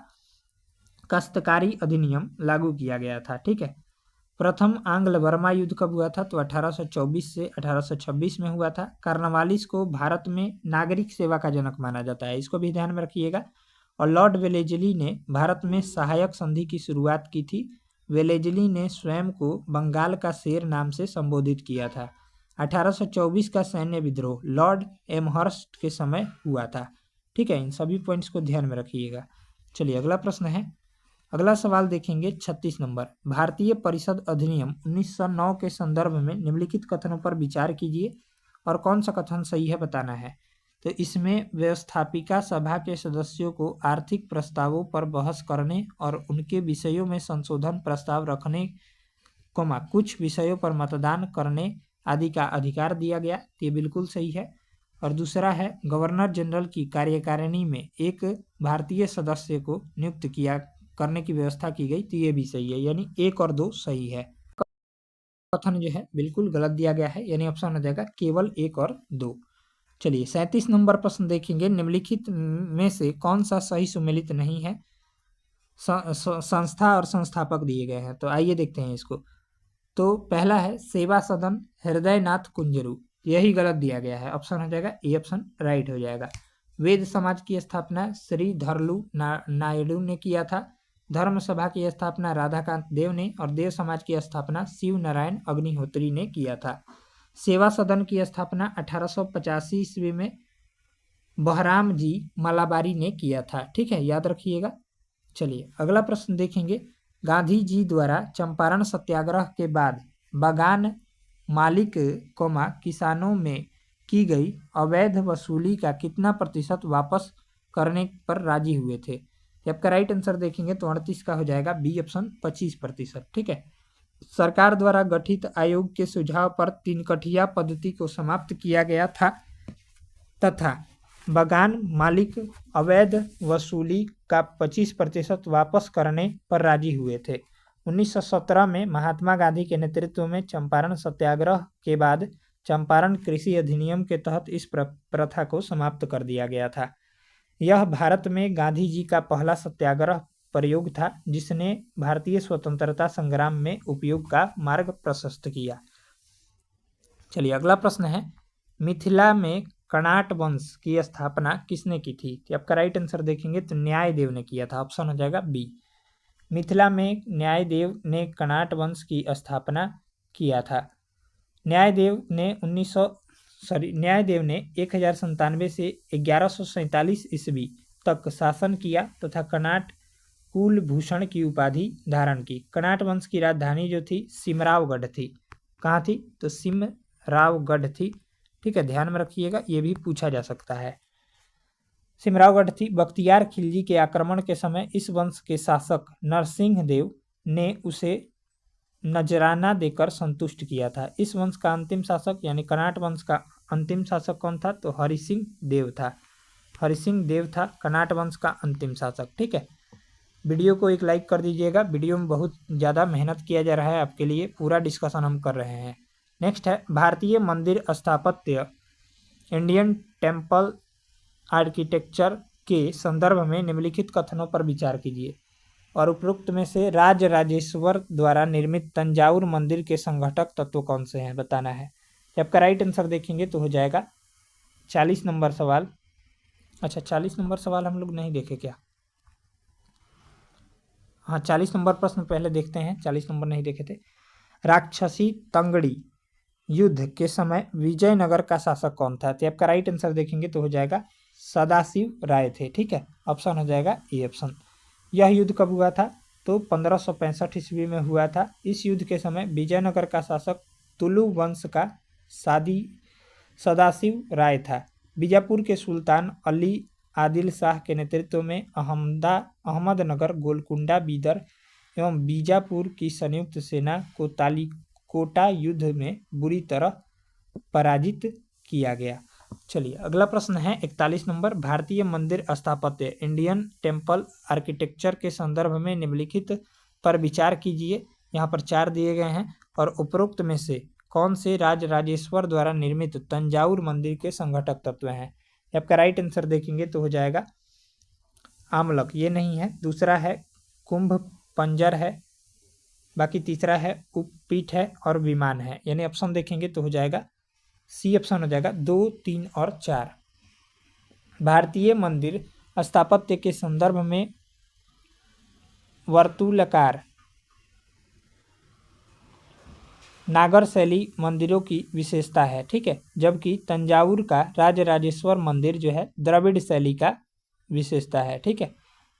काश्तकारी अधिनियम लागू किया गया था, ठीक है। प्रथम आंग्ल बर्मा युद्ध कब हुआ था, तो 1824 से 1826 में हुआ था। कार्नवालिस को भारत में नागरिक सेवा का जनक माना जाता है, इसको भी ध्यान में रखिएगा। और लॉर्ड वेलेजली ने भारत में सहायक संधि की शुरुआत की थी। वेलेजली ने स्वयं को बंगाल का शेर नाम से संबोधित किया था। 1824 का सैन्य विद्रोह लॉर्ड एमहर्स्ट के समय हुआ था, ठीक है। इन सभी पॉइंट्स को ध्यान में रखिएगा। चलिए, अगला प्रश्न है। अगला सवाल देखेंगे 36 नंबर। भारतीय परिषद अधिनियम 1909 के संदर्भ में निम्नलिखित कथनों पर विचार कीजिए और कौन सा कथन सही है बताना है। तो इसमें व्यवस्थापिका सभा के सदस्यों को आर्थिक प्रस्तावों पर बहस करने और उनके विषयों में संशोधन प्रस्ताव रखने कुछ विषयों पर मतदान करने आदि का अधिकार दिया गया। ये बिल्कुल सही है। और दूसरा है, गवर्नर जनरल की कार्यकारिणी में एक भारतीय सदस्य को नियुक्त करने की व्यवस्था की गई। तो ये भी सही है, यानी 1 और 2 सही है। कथन जो है बिल्कुल गलत दिया गया है, यानी ऑप्शन हो जाएगा केवल 1 और 2। चलिए, 37 नंबर प्रश्न देखेंगे। निम्नलिखित में से कौन सा सही सुमेलित नहीं है। संस्था और संस्थापक दिए गए हैं, तो आइए देखते हैं इसको। तो पहला है सेवा सदन हृदयनाथ कुंजरू, यही गलत दिया गया है, ऑप्शन हो जाएगा ए ऑप्शन राइट हो जाएगा। वेद समाज की स्थापना श्री धरलू नायडू ने किया था। धर्म सभा की स्थापना राधाकांत देव ने और देव समाज की स्थापना शिव नारायण अग्निहोत्री ने किया था। सेवा सदन की स्थापना 1885 ईस्वी में बहराम जी मलाबारी ने किया था। ठीक है, याद रखिएगा। चलिए अगला प्रश्न देखेंगे। गांधी जी द्वारा चंपारण सत्याग्रह के बाद बागान मालिक किसानों में की गई अवैध वसूली का कितना प्रतिशत वापस करने पर राजी हुए थे? आपका राइट आंसर देखेंगे तो 38 का हो जाएगा, बी ऑप्शन 25%। ठीक है। सरकार द्वारा गठित आयोग के सुझाव पर तीनकठिया पद्धति को समाप्त किया गया था तथा बागान मालिक अवैध वसूली का 25% वापस करने पर राजी हुए थे। 1917 में महात्मा गांधी के नेतृत्व में चंपारण सत्याग्रह के बाद चंपारण कृषि अधिनियम के तहत इस प्रथा को समाप्त कर दिया गया था। यह भारत में गांधी जी का पहला सत्याग्रह प्रयोग था जिसने भारतीय स्वतंत्रता संग्राम में उपयोग का मार्ग प्रशस्त किया। चलिए अगला प्रश्न है, मिथिला में कणाट वंश की स्थापना किसने की थी? तो आपका राइट आंसर देखेंगे तो न्यायदेव ने किया था, ऑप्शन हो जाएगा बी। मिथिला में न्यायदेव ने कणाट वंश की स्थापना किया था। न्यायदेव ने 1097 से 1147 ईस्वी तक शासन किया तथा कणाट कुलभूषण की उपाधि धारण की। कणाट वंश की राजधानी जो थी सिमरावगढ़ थी। कहाँ थी? तो सिमरावगढ़ थी। ठीक है, ध्यान में रखिएगा, ये भी पूछा जा सकता है। सिमरावगढ़ थी। बख्तियार खिलजी के आक्रमण के समय इस वंश के शासक नरसिंह देव ने उसे नजराना देकर संतुष्ट किया था। इस वंश का अंतिम शासक यानी कणाट वंश का अंतिम शासक कौन था? तो हरिसिंह देव था। हरिसिंह देव था कणाट वंश का अंतिम शासक। ठीक है, वीडियो को एक लाइक कर दीजिएगा। वीडियो में बहुत ज़्यादा मेहनत किया जा रहा है आपके लिए, पूरा डिस्कशन हम कर रहे हैं। नेक्स्ट है, भारतीय मंदिर स्थापत्य इंडियन टेम्पल आर्किटेक्चर के संदर्भ में निम्नलिखित कथनों पर विचार कीजिए और उपरोक्त में से राजराजेश्वर द्वारा निर्मित तंजावुर मंदिर के संघटक तत्व कौन से हैं बताना है। आपका राइट आंसर देखेंगे तो हो जाएगा 40 नंबर सवाल। अच्छा 40 नंबर सवाल हम लोग नहीं देखे क्या? हाँ 40 नंबर प्रश्न पहले देखते हैं, 40 नंबर नहीं देखे थे। राक्षसी तंगड़ी युद्ध के समय विजयनगर का शासक कौन था? तो आपका राइट आंसर देखेंगे तो हो जाएगा सदाशिव राय थे। ठीक है, ऑप्शन हो जाएगा ए ऑप्शन। यह युद्ध कब हुआ था? तो 1565 ईस्वी में हुआ था। इस युद्ध के समय विजयनगर का शासक तुलु वंश का सदाशिव राय था। बीजापुर के सुल्तान अली आदिल शाह के नेतृत्व में अहमदनगर, गोलकुंडा, बीदर एवं बीजापुर की संयुक्त सेना को तालीकोटा युद्ध में बुरी तरह पराजित किया गया। चलिए अगला प्रश्न है 41 नंबर। भारतीय मंदिर स्थापत्य इंडियन टेम्पल आर्किटेक्चर के संदर्भ में निम्नलिखित पर विचार कीजिए। यहाँ पर 4 दिए गए हैं और उपरोक्त में से कौन से राजराजेश्वर द्वारा निर्मित तंजावुर मंदिर के संघटक तत्व हैं? आपका राइट आंसर देखेंगे तो हो जाएगा आमलक, ये नहीं है। दूसरा है कुंभ पंजर है, बाकी तीसरा है उपपीठ है और विमान है, यानी ऑप्शन देखेंगे तो हो जाएगा सी ऑप्शन हो जाएगा 2, 3 और 4। भारतीय मंदिर स्थापत्य के संदर्भ में वर्तुलाकार नागर शैली मंदिरों की विशेषता है। ठीक है, जबकि तंजावुर का राजराजेश्वर मंदिर जो है द्रविड़ शैली का विशेषता है। ठीक है,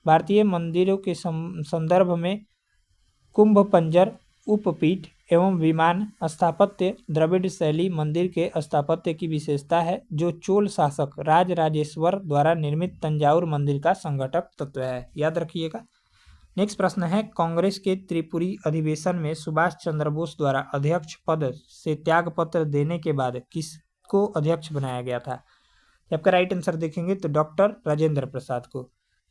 भारतीय मंदिरों के संदर्भ में कुंभ पंजर, उपपीठ एवं विमान स्थापत्य द्रविड़ शैली मंदिर के स्थापत्य की विशेषता है जो चोल शासक राजराजेश्वर द्वारा निर्मित तंजावुर मंदिर का संघटक तत्व है। याद रखिएगा। नेक्स्ट प्रश्न है, कांग्रेस के त्रिपुरी अधिवेशन में सुभाष चंद्र बोस द्वारा अध्यक्ष पद से त्यागपत्र देने के बाद किसको अध्यक्ष बनाया गया था? आपका राइट आंसर देखेंगे तो डॉक्टर राजेंद्र प्रसाद को।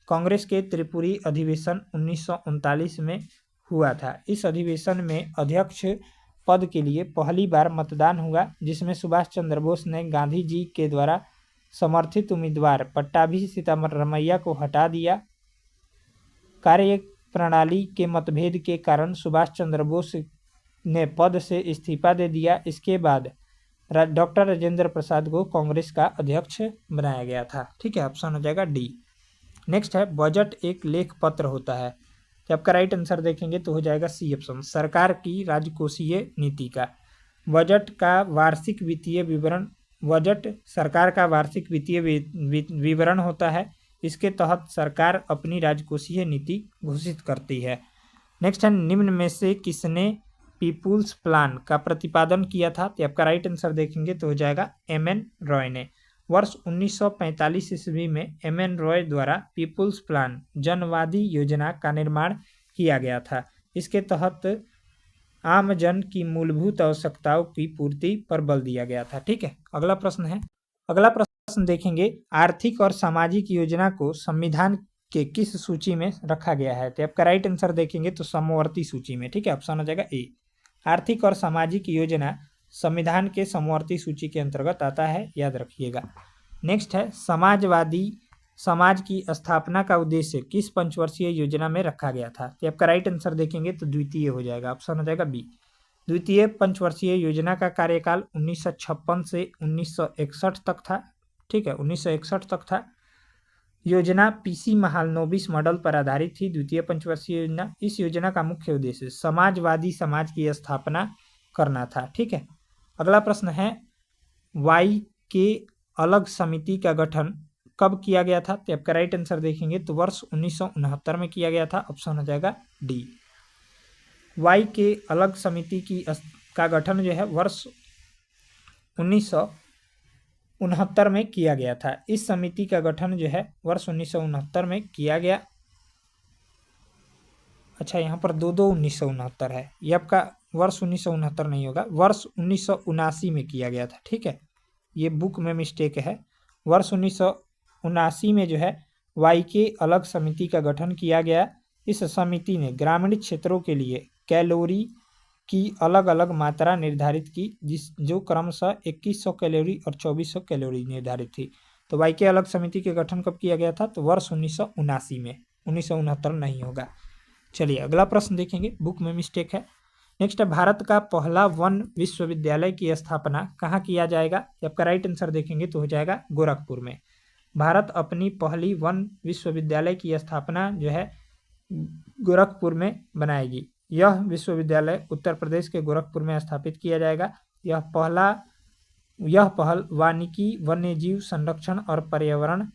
कांग्रेस के त्रिपुरी अधिवेशन 1939 में हुआ था। इस अधिवेशन में अध्यक्ष पद के लिए पहली बार मतदान हुआ जिसमें सुभाष चंद्र बोस ने गांधी जी के द्वारा समर्थित उम्मीदवार पट्टाभी सीतारमैया को हटा दिया। कार्य प्रणाली के मतभेद के कारण सुभाष चंद्र बोस ने पद से इस्तीफा दे दिया। इसके बाद डॉक्टर राजेंद्र प्रसाद को कांग्रेस का अध्यक्ष बनाया गया था। ठीक है, ऑप्शन हो जाएगा डी। नेक्स्ट है बजट एक लेख पत्र होता है। जब आपका राइट आंसर देखेंगे तो हो जाएगा सी ऑप्शन, सरकार की राजकोषीय नीति का। बजट का वार्षिक वित्तीय विवरण, बजट सरकार का वार्षिक वित्तीय विवरण होता है। इसके तहत सरकार अपनी राजकोषीय नीति घोषित करती है। नेक्स्ट है निम्न में से किसने पीपुल्स प्लान का प्रतिपादन किया था? तो आपका राइट आंसर देखेंगे तो हो जाएगा एम.एन. रॉय ने। वर्ष 1945 ईस्वी में एम.एन. रॉय द्वारा पीपुल्स प्लान जनवादी योजना का निर्माण किया गया था। इसके तहत आम जन की मूलभूत आवश्यकताओं की पूर्ति पर बल दिया गया था। ठीक है, अगला प्रश्न है, अगला प्रश्न देखेंगे, आर्थिक और सामाजिक योजना को संविधान के किस सूची में रखा गया है? तो आपका राइट आंसर देखेंगे तो समवर्ती सूची में। ठीक है, ऑप्शन हो जाएगा ए। आर्थिक और सामाजिक योजना संविधान के समवर्ती सूची के अंतर्गत आता है, याद रखिएगा। नेक्स्ट है समाजवादी समाज की स्थापना का उद्देश्य किस पंचवर्षीय योजना में रखा गया था? तो आपका राइट आंसर देखेंगे तो द्वितीय हो जाएगा, ऑप्शन हो जाएगा बी। द्वितीय पंचवर्षीय योजना का कार्यकाल 1956 से 1961 तक था। ठीक है, 1961 तक था। योजना पीसी महालनोबिस मॉडल पर आधारित थी। द्वितीय पंचवर्षीय योजना, इस योजना का मुख्य उद्देश्य समाजवादी समाज की स्थापना करना था। ठीक है, अगला प्रश्न है, वाई के अलग समिति का गठन कब किया गया था? तो आपका राइट आंसर देखेंगे तो वर्ष 1969 में किया गया था, ऑप्शन हो जाएगा डी। वाई के अलग समिति का गठन जो है वर्ष 1969 में किया गया था। इस समिति का गठन जो है वर्ष 1969 में किया गया। अच्छा, यहाँ पर 1969 है, ये आपका वर्ष 1969 नहीं होगा, वर्ष 1979 में किया गया था। ठीक है, ये बुक में मिस्टेक है। वर्ष 1979 में जो है वाई के अलग समिति का गठन किया गया। इस समिति ने ग्रामीण क्षेत्रों के लिए कैलोरी की अलग अलग मात्रा निर्धारित की, जो क्रमशः 2100 कैलोरी और 2400 कैलोरी निर्धारित थी। तो वाई के अलग समिति के गठन कब किया गया था? तो वर्ष 1979 में, 1969 नहीं होगा। चलिए अगला प्रश्न देखेंगे, बुक में मिस्टेक है। नेक्स्ट है, भारत का पहला वन विश्वविद्यालय की स्थापना कहाँ किया जाएगा? आपका राइट आंसर देखेंगे तो हो जाएगा गोरखपुर में। भारत अपनी पहली वन विश्वविद्यालय की स्थापना जो है गोरखपुर में बनाएगी। यह विश्वविद्यालय उत्तर प्रदेश के गोरखपुर में स्थापित किया जाएगा। यह पहल वानिकी, वन्यजीव संरक्षण और पर्यावरण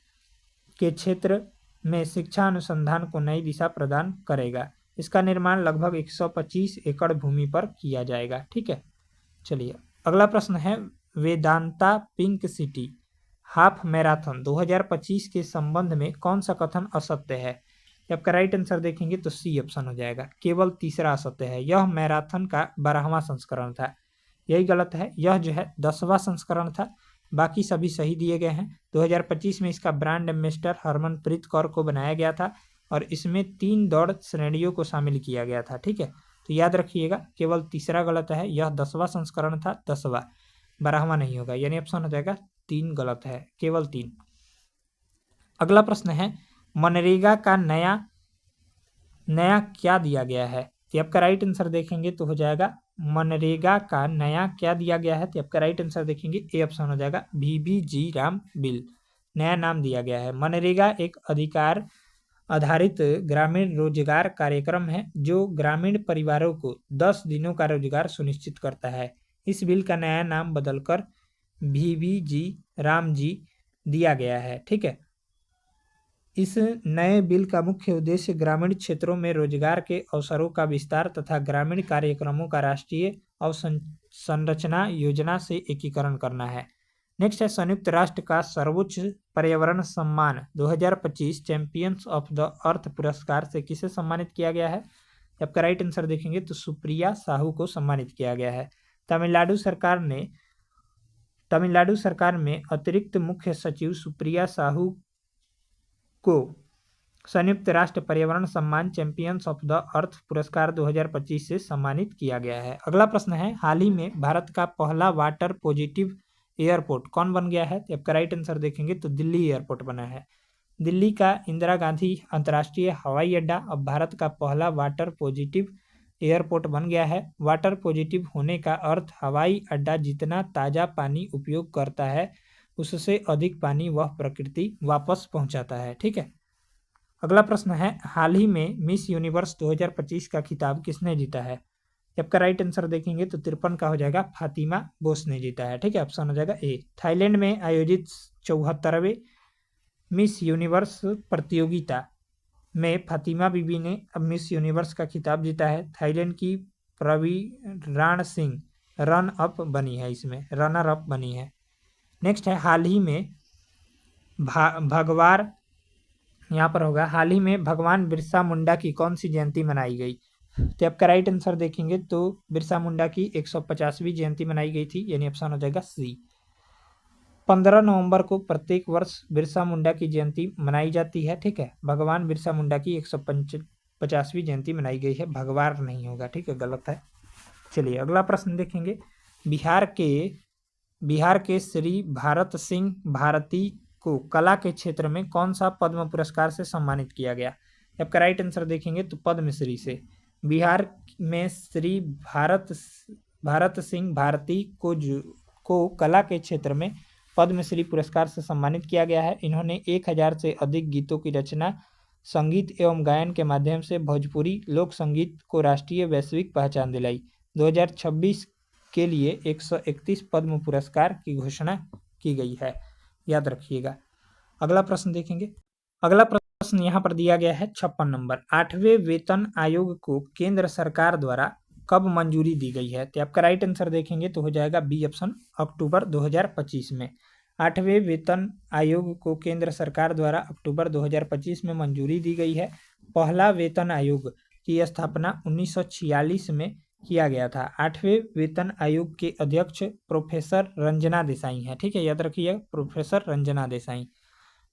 के क्षेत्र में शिक्षा अनुसंधान को नई दिशा प्रदान करेगा। इसका निर्माण लगभग 125 एकड़ भूमि पर किया जाएगा। ठीक है, चलिए अगला प्रश्न है, Vedanta pink city half marathon 2025 के संबंध में कौन सा कथन असत्य है? आपका राइट आंसर देखेंगे तो सी ऑप्शन हो जाएगा, केवल तीसरा असत्य है। यह मैराथन का 12वां संस्करण था, यही गलत है। यह जो है 10वां संस्करण था, बाकी सभी सही दिए गए हैं। 2025 में इसका ब्रांड एम्बेसडर हरमनप्रीत कौर को बनाया गया था और इसमें 3 दौड़ श्रेणियों को शामिल किया गया था। ठीक है, तो याद रखिएगा, केवल तीसरा गलत है। यह 10वां संस्करण था, 10वां, 12वां नहीं होगा, यानी ऑप्शन हो जाएगा 3 गलत है, केवल 3। अगला प्रश्न है, मनरेगा का नया क्या दिया गया है? तो आपका राइट आंसर देखेंगे तो हो जाएगा मनरेगा का नया क्या दिया गया है? तो आपका राइट आंसर देखेंगे ए ऑप्शन हो जाएगा VBG राम बिल, नया नाम दिया गया है। मनरेगा एक अधिकार आधारित ग्रामीण रोजगार कार्यक्रम है जो ग्रामीण परिवारों को 10 दिनों का रोजगार सुनिश्चित करता है। इस बिल का नया नाम बदलकर VBG राम जी दिया गया है। ठीक है, इस नए बिल का मुख्य उद्देश्य ग्रामीण क्षेत्रों में रोजगार के अवसरों का विस्तार तथा ग्रामीण कार्यक्रमों का राष्ट्रीय अवसंरचना योजना से एकीकरण करना है। नेक्स्ट है, संयुक्त राष्ट्र का सर्वोच्च पर्यावरण सम्मान 2025 चैंपियंस ऑफ द अर्थ पुरस्कार से किसे सम्मानित किया गया है? आपका राइट आंसर देखेंगे तो सुप्रिया साहू को सम्मानित किया गया है। तमिलनाडु सरकार में अतिरिक्त मुख्य सचिव सुप्रिया साहू को संयुक्त राष्ट्र पर्यावरण सम्मान चैंपियंस ऑफ द अर्थ पुरस्कार 2025 से सम्मानित किया गया है। अगला प्रश्न है, हाल ही में भारत का पहला वाटर पॉजिटिव एयरपोर्ट कौन बन गया है? तो आपका राइट आंसर देखेंगे तो दिल्ली एयरपोर्ट बना है। दिल्ली का इंदिरा गांधी अंतर्राष्ट्रीय हवाई अड्डा अब भारत का पहला वाटर पॉजिटिव एयरपोर्ट बन गया है। वाटर पॉजिटिव होने का अर्थ हवाई अड्डा जितना ताज़ा पानी उपयोग करता है उससे अधिक पानी वह प्रकृति वापस पहुंचाता है। ठीक है। अगला प्रश्न है, हाल ही में मिस यूनिवर्स 2025 का खिताब किसने जीता है? आपका राइट आंसर देखेंगे तो 53 का हो जाएगा फातिमा बोस ने जीता है। ठीक है, ऑप्शन हो जाएगा ए। थाईलैंड में आयोजित 74वें मिस यूनिवर्स प्रतियोगिता में फातिमा बीबी ने अब मिस यूनिवर्स का खिताब जीता है। थाईलैंड की प्रवीराण सिंह रन अप बनी है, इसमें रनर अप बनी है। नेक्स्ट है, हाल ही में भगवार यहाँ पर होगा, हाल ही में भगवान बिरसा मुंडा की कौन सी जयंती मनाई गई? तो आपका राइट आंसर देखेंगे तो बिरसा मुंडा की 150वीं जयंती मनाई गई थी, यानी ऑप्शन हो जाएगा सी। 15 नवंबर को प्रत्येक वर्ष बिरसा मुंडा की जयंती मनाई जाती है। ठीक है, भगवान बिरसा मुंडा की 150वीं जयंती मनाई गई है, भगवार नहीं होगा। ठीक है, गलत है। चलिए अगला प्रश्न देखेंगे, बिहार के श्री भारत सिंह भारती को कला के क्षेत्र में कौन सा पद्म पुरस्कार से सम्मानित किया गया? आपका राइट आंसर देखेंगे तो पद्मश्री से। बिहार में श्री भारत सिंह भारती को कला के क्षेत्र में पद्मश्री पुरस्कार से सम्मानित किया गया है। इन्होंने 1000 से अधिक गीतों की रचना, संगीत एवं गायन के माध्यम से भोजपुरी लोक संगीत को राष्ट्रीय वैश्विक पहचान दिलाई। 2026 के लिए 131 पद्म पुरस्कार की घोषणा की गई है, याद रखिएगा। अगला प्रश्न देखेंगे, अगला प्रश्न यहाँ पर दिया गया है 56 नंबर, 8वें वेतन आयोग को केंद्र सरकार द्वारा कब मंजूरी दी गई है? तो आपका राइट आंसर देखेंगे तो हो जाएगा बी ऑप्शन, अक्टूबर 2025 में। 8वें वेतन आयोग को केंद्र सरकार द्वारा अक्टूबर 2025 में मंजूरी दी गई है। पहला वेतन आयोग की स्थापना 1946 में किया गया था। 8वें वेतन आयोग के अध्यक्ष प्रोफेसर रंजना देसाई हैं। ठीक है, याद रखिए प्रोफेसर रंजना देसाई।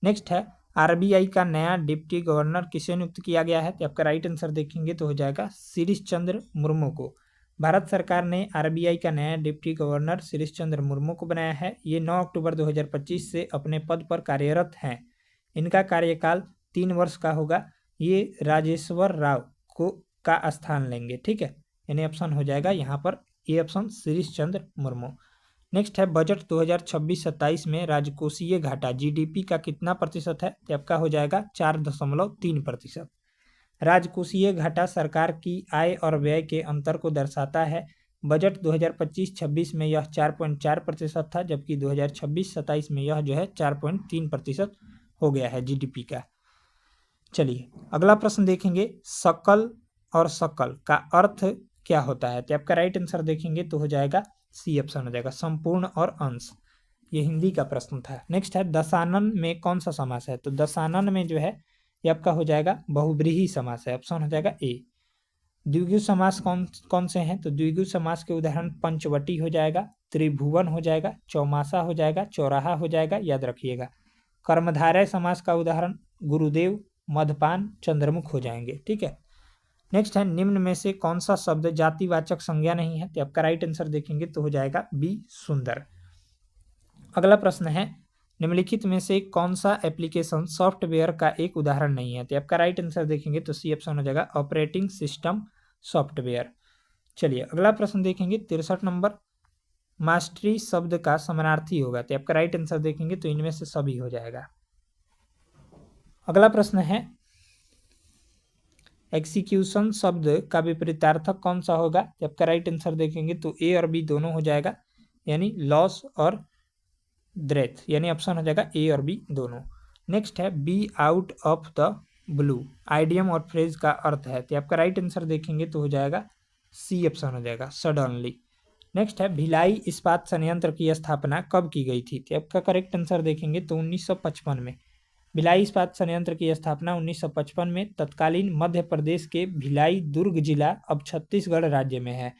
नेक्स्ट है, आरबीआई का नया डिप्टी गवर्नर किसे नियुक्त किया गया है? तो आपका राइट आंसर देखेंगे तो हो जाएगा शिरीष चंद्र मुर्मू को। भारत सरकार ने आरबीआई का नया डिप्टी गवर्नर शिरीष चंद्र मुर्मू को बनाया है। ये 9 अक्टूबर 2025 से अपने पद पर कार्यरत हैं। इनका कार्यकाल 3 वर्ष का होगा। ये राजेश्वर राव का स्थान लेंगे। ठीक है, यानी ऑप्शन हो जाएगा यहाँ पर A option, Shirish Chandra Murmu. Next है, बजट 2026-27 में राजकोषीय घाटा जीडीपी का कितना प्रतिशत है? तो आपका हो जाएगा 4.3%। राजकोषीय घाटा सरकार की आय और व्यय के अंतर को दर्शाता है। बजट 2025-26 में यह 4.4% था, जबकि 2026-27 में यह जो है 4.3% हो गया है जीडीपी का। चलिए अगला प्रश्न देखेंगे, सकल और सकल का अर्थ क्या होता है? तो आपका राइट आंसर देखेंगे तो हो जाएगा सी ऑप्शन हो जाएगा, संपूर्ण और अंश। ये हिंदी का प्रश्न था। नेक्स्ट है, दशानन में कौन सा समास है? तो दशानन में जो है ये आपका हो जाएगा बहुब्रीहि समास है, ऑप्शन हो जाएगा ए। द्विगु समास कौन से हैं? तो द्विगु समास के उदाहरण पंचवटी हो जाएगा, त्रिभुवन हो जाएगा, चौमासा हो जाएगा, चौराहा हो जाएगा, याद रखिएगा। कर्मधारय समास का उदाहरण गुरुदेव, मधपान, चंद्रमुख हो जाएंगे। ठीक है। नेक्स्ट है, निम्न में से कौन सा शब्द जातिवाचक संज्ञा नहीं है? तो आपका राइट आंसर देखेंगे तो हो जाएगा बी सुंदर। अगला प्रश्न है, निम्नलिखित में से कौन सा एप्लीकेशन सॉफ्टवेयर का एक उदाहरण नहीं है? तो आपका राइट आंसर देखेंगे तो सी ऑप्शन हो जाएगा, ऑपरेटिंग सिस्टम सॉफ्टवेयर। चलिए अगला प्रश्न देखेंगे 63 नंबर, मास्टरी शब्द का समानार्थी होगा। तो आपका राइट आंसर देखेंगे तो इनमें से सभी हो जाएगा। अगला प्रश्न है, एक्सिक्यूशन शब्द का विपरीतार्थक कौन सा होगा? तो आपका राइट आंसर देखेंगे तो ए और बी दोनों हो जाएगा, यानी लॉस और डेथ, यानी ऑप्शन हो जाएगा ए और बी दोनों। नेक्स्ट है, be out of the blue idiom और फ्रेज का अर्थ है। तो आपका राइट आंसर देखेंगे तो हो जाएगा सी ऑप्शन हो जाएगा, सडनली। नेक्स्ट है, भिलाई इस्पात संयंत्र की स्थापना कब की गई थी? तो आपका करेक्ट आंसर देखेंगे तो 1955 में। भिलाई इस्पात संयंत्र की स्थापना 1955 में तत्कालीन मध्य प्रदेश के भिलाई दुर्ग जिला अब छत्तीसगढ़ राज्य में है।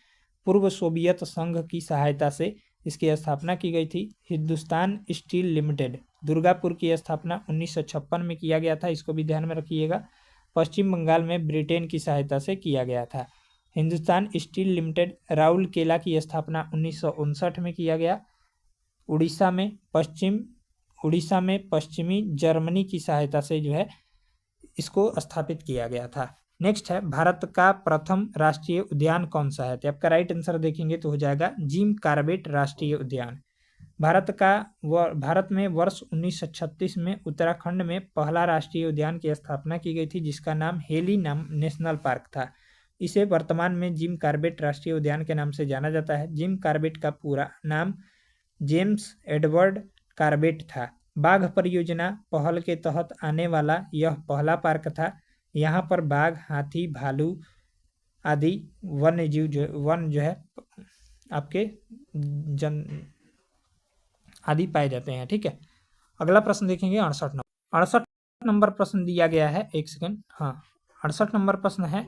पूर्व सोवियत संघ की सहायता से इसकी स्थापना की गई थी। हिंदुस्तान स्टील लिमिटेड दुर्गापुर की स्थापना 1956 में किया गया था, इसको भी ध्यान में रखिएगा। पश्चिम बंगाल में ब्रिटेन की सहायता से किया गया था। हिंदुस्तान स्टील लिमिटेड राउरकेला की स्थापना 1959 में किया गया। उड़ीसा में पश्चिमी जर्मनी की सहायता से जो है इसको स्थापित किया गया था। नेक्स्ट है भारत का प्रथम राष्ट्रीय उद्यान कौन सा है? तो आपका राइट आंसर देखेंगे तो हो जाएगा जिम कॉर्बेट राष्ट्रीय उद्यान। भारत में वर्ष 1936 में उत्तराखंड में पहला राष्ट्रीय उद्यान की स्थापना की गई थी, जिसका नाम हेली नाम नेशनल पार्क था। इसे वर्तमान में जिम कॉर्बेट राष्ट्रीय उद्यान के नाम से जाना जाता है। जिम कॉर्बेट का पूरा नाम जेम्स एडवर्ड कॉर्बेट था। बाघ परियोजना पहल के तहत आने वाला यह पहला पार्क था। यहाँ पर बाघ, हाथी, भालू आदि वन जो है आपके जन आदि पाए जाते हैं। ठीक है, अगला प्रश्न देखेंगे 68 नंबर प्रश्न दिया गया है। एक सेकंड, हाँ 68 नंबर प्रश्न है।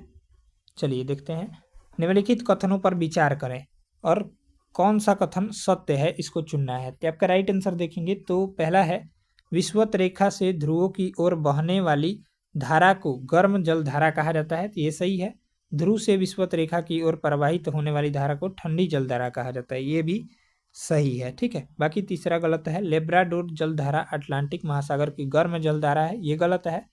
चलिए देखते हैं। निम्नलिखित कथनों पर विचार करें और कौन सा कथन सत्य है इसको चुनना है। तो आपका राइट आंसर देखेंगे तो पहला है विषुवत रेखा से ध्रुवों की ओर बहने वाली धारा को गर्म जल धारा कहा जाता है। तो ये सही है। ध्रुव से विषुवत रेखा की ओर प्रवाहित होने वाली धारा को ठंडी जल धारा कहा जाता है, ये भी सही है। ठीक है, बाकी तीसरा गलत है। लेब्राडोर जलधारा अटलांटिक महासागर की गर्म जलधारा है, ये गलत है।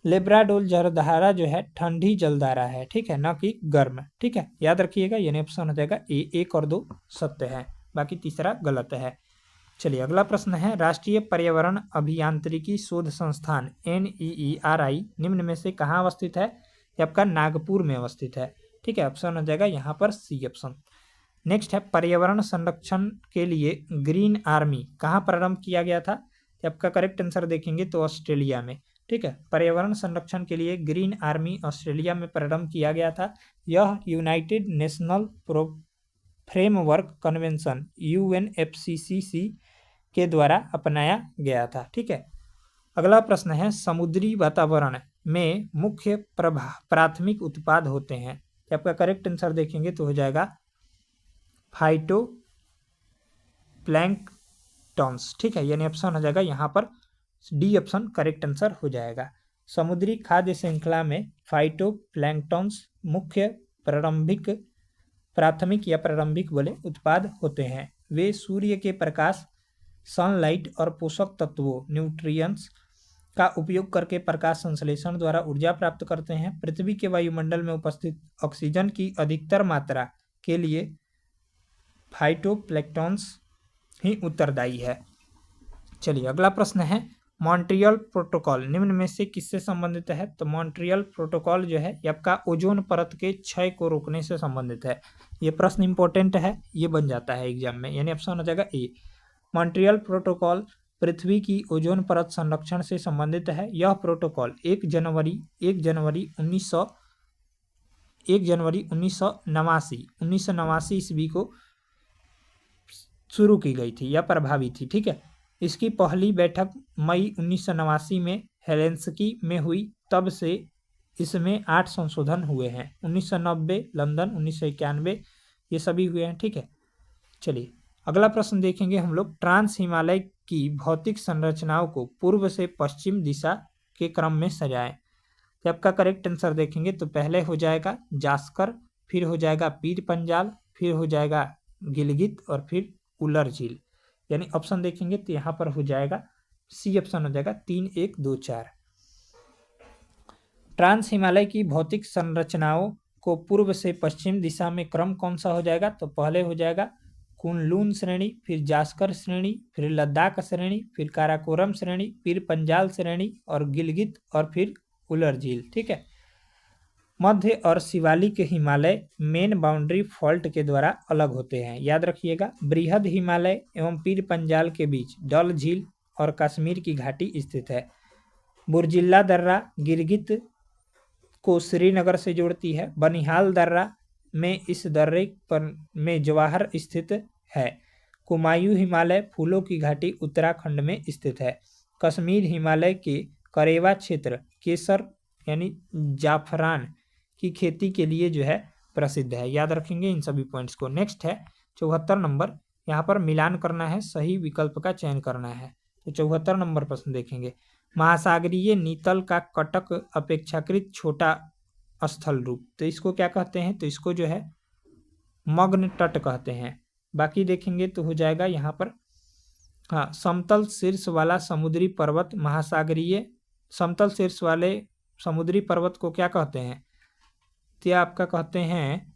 लेब्राडोर जलधारा जो है ठंडी जलधारा है, ठीक है, न कि गर्म। ठीक है, याद रखिएगा, यानी ऑप्शन हो जाएगा ए। 1 और 2 सत्य है, बाकी तीसरा गलत है। चलिए अगला प्रश्न है राष्ट्रीय पर्यावरण अभियांत्रिकी शोध संस्थान NEERI निम्न में से कहाँ अवस्थित है? ये आपका नागपुर में अवस्थित है। ठीक है, ऑप्शन हो जाएगा यहाँ पर सी ऑप्शन। नेक्स्ट है पर्यावरण संरक्षण के लिए ग्रीन आर्मी कहाँ प्रारंभ किया गया था? आपका करेक्ट आंसर देखेंगे तो ऑस्ट्रेलिया में। ठीक है, पर्यावरण संरक्षण के लिए ग्रीन आर्मी ऑस्ट्रेलिया में प्रारंभ किया गया था। यह United national framework convention UNFCCC के द्वारा अपनाया गया था। ठीक है, अगला प्रश्न है समुद्री वातावरण में मुख्य प्राथमिक उत्पाद होते हैं। आपका करेक्ट आंसर देखेंगे तो हो जाएगा फाइटो प्लैंक्टन्स। ठीक है, यानी ऑप्शन हो जाएगा यहाँ पर डी ऑप्शन करेक्ट आंसर हो जाएगा। समुद्री खाद्य श्रृंखला में फाइटो प्लैंक्टन्स मुख्य प्राथमिक या प्रारंभिक बोले उत्पाद होते हैं। वे सूर्य के प्रकाश, सनलाइट और पोषक तत्वों न्यूट्रिएंट्स का उपयोग करके प्रकाश संश्लेषण द्वारा ऊर्जा प्राप्त करते हैं। पृथ्वी के वायुमंडल में उपस्थित ऑक्सीजन की अधिकतर मात्रा के लिए फाइटोप्लैंक्टन्स ही उत्तरदायी है। चलिए अगला प्रश्न है मॉन्ट्रियल प्रोटोकॉल निम्न में से किससे संबंधित है? तो मॉन्ट्रियल प्रोटोकॉल जो है ये आपका ओजोन परत के क्षय को रोकने से संबंधित है। ये प्रश्न इंपॉर्टेंट है, ये बन जाता है एग्जाम में, यानी ऑप्शन हो जाएगा ए। मॉन्ट्रियल प्रोटोकॉल पृथ्वी की ओजोन परत संरक्षण से संबंधित है। यह प्रोटोकॉल 1 जनवरी 1989 ईस्वी को शुरू की गई थी या प्रभावी थी। ठीक है, इसकी पहली बैठक मई 1989 में हेलेंसिकी में हुई। तब से इसमें 8 संशोधन हुए हैं। 1990 लंदन, 1991 ये सभी हुए हैं। ठीक है, चलिए अगला प्रश्न देखेंगे हम लोग। ट्रांस हिमालय की भौतिक संरचनाओं को पूर्व से पश्चिम दिशा के क्रम में सजाएं। तो आपका करेक्ट आंसर देखेंगे तो पहले हो जाएगा जास्कर, फिर हो जाएगा पीर पंजाल, फिर हो जाएगा गिलगित और फिर उलर झील। यानी ऑप्शन देखेंगे तो यहाँ पर हो जाएगा सी ऑप्शन हो जाएगा 3, 1, 2, 4। ट्रांस हिमालय की भौतिक संरचनाओं को पूर्व से पश्चिम दिशा में क्रम कौन सा हो जाएगा? तो पहले हो जाएगा कुनलून श्रेणी, फिर जास्कर श्रेणी, फिर लद्दाख श्रेणी, फिर काराकोरम श्रेणी, फिर पंजाल श्रेणी और गिलगित और फिर उलर झील। ठीक है, मध्य और Shivalik Himalaya main boundary fault के द्वारा अलग होते हैं। याद रखिएगा, बृहद हिमालय एवं पीर पंजाल के बीच डल झील और कश्मीर की घाटी स्थित है। बुर्जिल्ला दर्रा गिलगित को श्रीनगर से जोड़ती है। बनिहाल दर्रा में इस दर्रे पर में जवाहर स्थित है। कुमायूं हिमालय फूलों की घाटी उत्तराखंड में स्थित है। कश्मीर हिमालय के करेवा क्षेत्र केसर यानी जाफरान की खेती के लिए जो है प्रसिद्ध है। याद रखेंगे इन सभी पॉइंट्स को। नेक्स्ट है 74 नंबर, यहाँ पर मिलान करना है, सही विकल्प का चयन करना है। तो 74 नंबर प्रश्न देखेंगे। महासागरीय नीतल का कटक अपेक्षाकृत छोटा स्थल रूप, तो इसको क्या कहते हैं? तो इसको जो है मग्न तट कहते हैं। बाकी देखेंगे तो हो जाएगा यहाँ पर हाँ समतल शीर्ष वाला समुद्री पर्वत। महासागरीय समतल शीर्ष वाले समुद्री पर्वत को क्या कहते हैं? तो आपका कहते हैं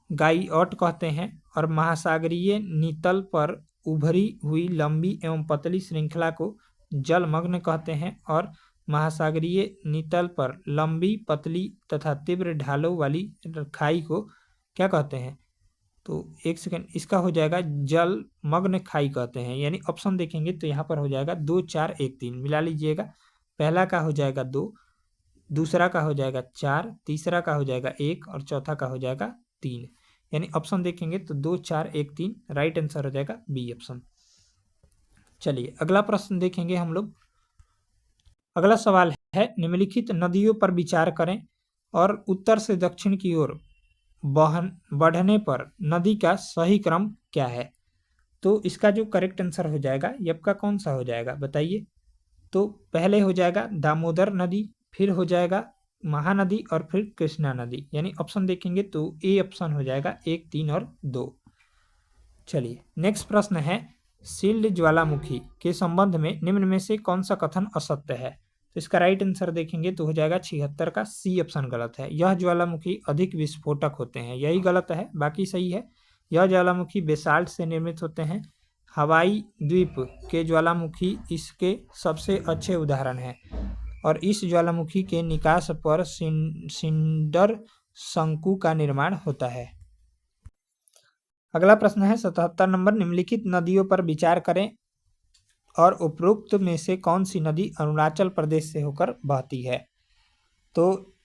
गाइऑट कहते हैं। और महासागरीय नितल पर उभरी हुई लंबी एवं पतली श्रृंखला को जलमग्न कहते हैं। और महासागरीय नितल पर लंबी, पतली तथा तीव्र ढालों वाली खाई को क्या कहते हैं? तो एक सेकंड, इसका हो जाएगा जलमग्न खाई कहते हैं। यानी ऑप्शन देखेंगे तो यहाँ पर हो जाएगा 2, 4, 1, 3 मिला लीजिएगा। पहला का हो जाएगा 2, दूसरा का हो जाएगा 4, तीसरा का हो जाएगा 1 और चौथा का हो जाएगा 3। यानी ऑप्शन देखेंगे तो 2, 4, 1, 3 राइट आंसर हो जाएगा बी ऑप्शन। चलिए अगला प्रश्न देखेंगे हम लोग। अगला सवाल है, निम्नलिखित नदियों पर विचार करें और उत्तर से दक्षिण की ओर बढ़ने पर नदी का सही क्रम क्या है? तो इसका जो करेक्ट आंसर हो जाएगा ये आपका कौन सा हो जाएगा बताइए? तो पहले हो जाएगा दामोदर नदी, फिर हो जाएगा महानदी और फिर कृष्णा नदी। यानी ऑप्शन देखेंगे तो ए ऑप्शन हो जाएगा 1, 3 और 2। चलिए नेक्स्ट प्रश्न है, शील्ड ज्वालामुखी के संबंध में निम्न में से कौन सा कथन असत्य है? तो इसका राइट आंसर देखेंगे तो हो जाएगा 76 का सी ऑप्शन गलत है। यह ज्वालामुखी अधिक विस्फोटक होते हैं, यही गलत है, बाकी सही है। यह ज्वालामुखी बेसाल्ट से निर्मित होते हैं। हवाई द्वीप के ज्वालामुखी इसके सबसे अच्छे उदाहरण हैं और इस ज्वालामुखी के निकास पर सिंडर शंकु का निर्माण होता है। अगला प्रश्न है 77 नंबर, निम्नलिखित नदियों पर विचार करें और उपरोक्त में से कौन सी नदी अरुणाचल प्रदेश से होकर बहती है? तो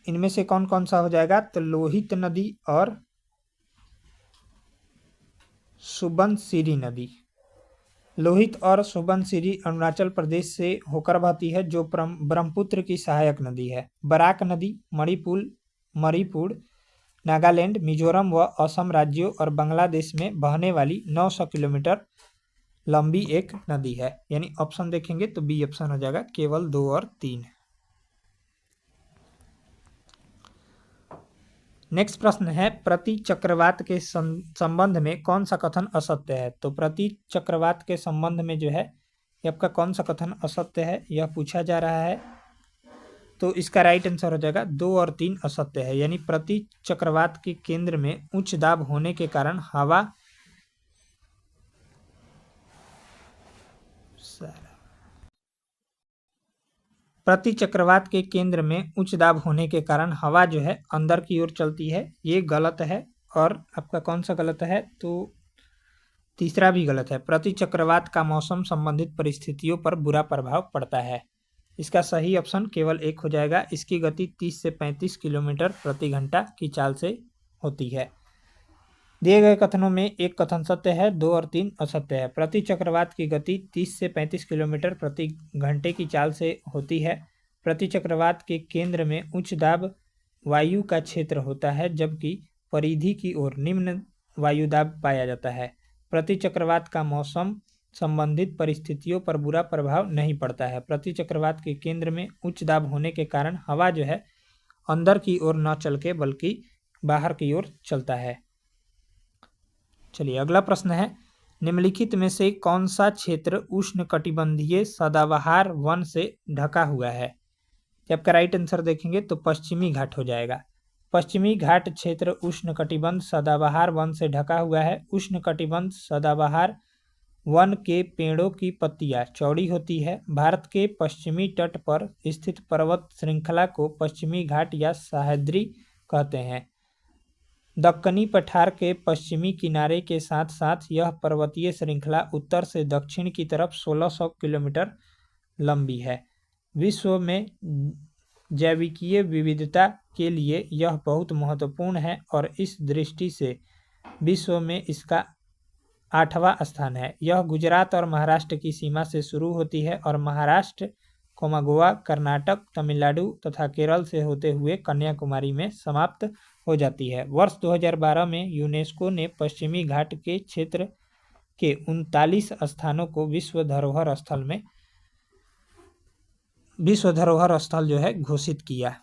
इनमें से कौन कौन सा हो जाएगा? तो लोहित नदी और सुबनसिरी नदी। लोहित और सुबनसिरी अरुणाचल प्रदेश से होकर बहती है, जो ब्रह्मपुत्र की सहायक नदी है। बराक नदी मणिपुर, नागालैंड, मिजोरम व असम राज्यों और बांग्लादेश में बहने वाली 900 किलोमीटर लंबी एक नदी है। यानी ऑप्शन देखेंगे तो बी ऑप्शन हो जाएगा केवल 2 और 3। नेक्स्ट प्रश्न है, प्रति चक्रवात के संबंध में कौन सा कथन असत्य है? तो प्रति चक्रवात के संबंध में जो है ये आपका कौन सा कथन असत्य है यह पूछा जा रहा है। तो इसका राइट आंसर हो जाएगा 2 और 3 असत्य है। यानी प्रति चक्रवात के केंद्र में उच्च दाब होने के कारण हवा प्रति चक्रवात के केंद्र में उच्च दाब होने के कारण हवा जो है अंदर की ओर चलती है, ये गलत है। और आपका कौन सा गलत है? तो तीसरा भी गलत है। प्रति चक्रवात का मौसम संबंधित परिस्थितियों पर बुरा प्रभाव पड़ता है। इसका सही ऑप्शन केवल 1 हो जाएगा। इसकी गति 30 से 35 किलोमीटर प्रति घंटा की चाल से होती है। दिए गए कथनों में एक कथन सत्य है, 2 और 3 असत्य है। प्रति चक्रवात की गति 30 से 35 किलोमीटर प्रति घंटे की चाल से होती है। प्रति चक्रवात के केंद्र में उच्च दाब वायु का क्षेत्र होता है, जबकि परिधि की ओर निम्न वायुदाब पाया जाता है। प्रति चक्रवात का मौसम संबंधित परिस्थितियों पर बुरा प्रभाव नहीं पड़ता है। प्रति चक्रवात के केंद्र में उच्च दाब होने के कारण हवा जो है अंदर की ओर न चल के बल्कि बाहर की ओर चलता है। चलिए अगला प्रश्न है, निम्नलिखित में से कौन सा क्षेत्र उष्णकटिबंधीय सदाबहार वन से ढका हुआ है? जब का राइट आंसर देखेंगे तो पश्चिमी घाट हो जाएगा। पश्चिमी घाट क्षेत्र उष्णकटिबंध सदाबहार वन से ढका हुआ है। उष्णकटिबंध सदाबहार वन के पेड़ों की पत्तियां चौड़ी होती है। भारत के पश्चिमी तट पर स्थित पर्वत श्रृंखला को पश्चिमी घाट या सह्याद्री कहते हैं। दक्कनी पठार के पश्चिमी किनारे के साथ साथ यह पर्वतीय श्रृंखला उत्तर से दक्षिण की तरफ 1600 किलोमीटर लंबी है। विश्व में जैविकीय विविधता के लिए यह बहुत महत्वपूर्ण है और इस दृष्टि से विश्व में इसका 8वां स्थान है। यह गुजरात और महाराष्ट्र की सीमा से शुरू होती है और महाराष्ट्र, गोवा, कर्नाटक, तमिलनाडु तथा केरल से होते हुए कन्याकुमारी में समाप्त हो जाती है। वर्ष 2012 में यूनेस्को ने पश्चिमी घाट के क्षेत्र के 39 स्थानों को विश्व धरोहर स्थल जो है घोषित किया।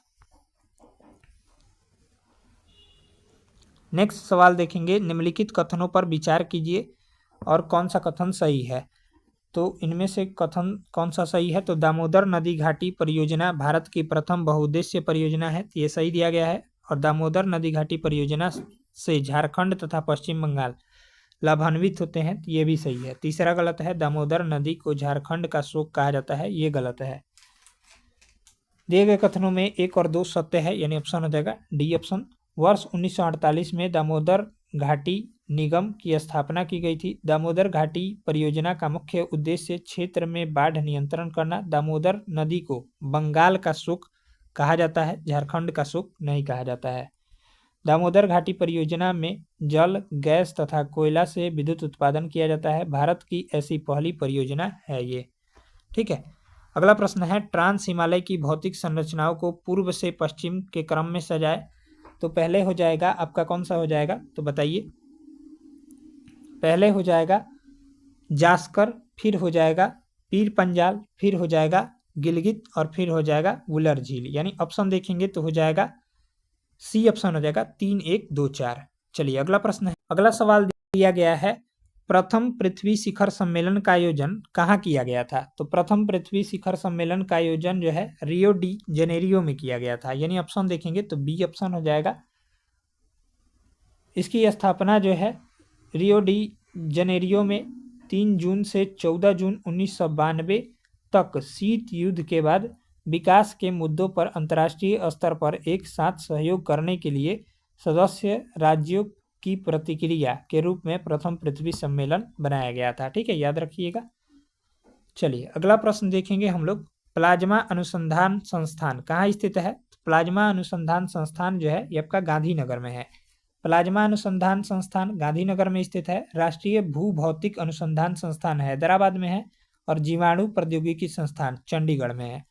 नेक्स्ट सवाल देखेंगे, निम्नलिखित कथनों पर विचार कीजिए और कौन सा कथन सही है। तो इनमें से कथन कौन सा सही है? तो दामोदर नदी घाटी परियोजना भारत की प्रथम बहुउद्देश्य परियोजना है, ये सही दिया गया है। और दामोदर नदी घाटी परियोजना से झारखंड तथा पश्चिम बंगाल लाभान्वित होते हैं, ये भी सही है। तीसरा गलत है, दामोदर नदी को झारखंड का शोक कहा जाता है, ये गलत है। दिए गए कथनों में 1 और 2 सत्य है, यानी ऑप्शन हो जाएगा डी ऑप्शन। वर्ष 1948 में दामोदर घाटी निगम की स्थापना की गई थी। दामोदर घाटी परियोजना का मुख्य उद्देश्य क्षेत्र में बाढ़ नियंत्रण करना। दामोदर नदी को बंगाल का शोक कहा जाता है, झारखंड का शोक नहीं कहा जाता है। दामोदर घाटी परियोजना में जल, गैस तथा कोयला से विद्युत उत्पादन किया जाता है। भारत की ऐसी पहली परियोजना है ये। ठीक है, अगला प्रश्न है, ट्रांस हिमालय की भौतिक संरचनाओं को पूर्व से पश्चिम के क्रम में सजाए। तो पहले हो जाएगा आपका कौन सा हो जाएगा? तो बताइए। पहले हो जाएगा जास्कर, फिर हो जाएगा पीर पंजाल, फिर हो जाएगा गिलगित और फिर हो जाएगा वुलर झील। यानी ऑप्शन देखेंगे तो हो जाएगा सी ऑप्शन हो जाएगा 3, 1, 2, 4। चलिए अगला प्रश्न है। अगला सवाल दिया गया है, प्रथम पृथ्वी शिखर सम्मेलन का आयोजन कहाँ किया गया था? तो प्रथम पृथ्वी शिखर सम्मेलन का आयोजन जो है रियो डी जेनेरियो में किया गया था, यानी ऑप्शन देखेंगे तो बी ऑप्शन हो जाएगा। इसकी स्थापना जो है रियो डी जेनेरियो में 3 जून से 14 जून 1992 तक शीत युद्ध के बाद विकास के मुद्दों पर अंतर्राष्ट्रीय स्तर पर एक साथ सहयोग करने के लिए सदस्य राज्यों की प्रतिक्रिया के रूप में प्रथम पृथ्वी सम्मेलन बनाया गया था। ठीक है, याद रखिएगा। चलिए अगला प्रश्न देखेंगे हम लोग, प्लाज्मा अनुसंधान संस्थान कहाँ स्थित है? प्लाज्मा अनुसंधान संस्थान जो है ये आपका गांधीनगर में है। प्लाज्मा अनुसंधान संस्थान गांधीनगर में स्थित है। राष्ट्रीय भूभौतिक अनुसंधान संस्थान हैदराबाद में है और जीवाणु प्रौद्योगिकी संस्थान चंडीगढ़ में है।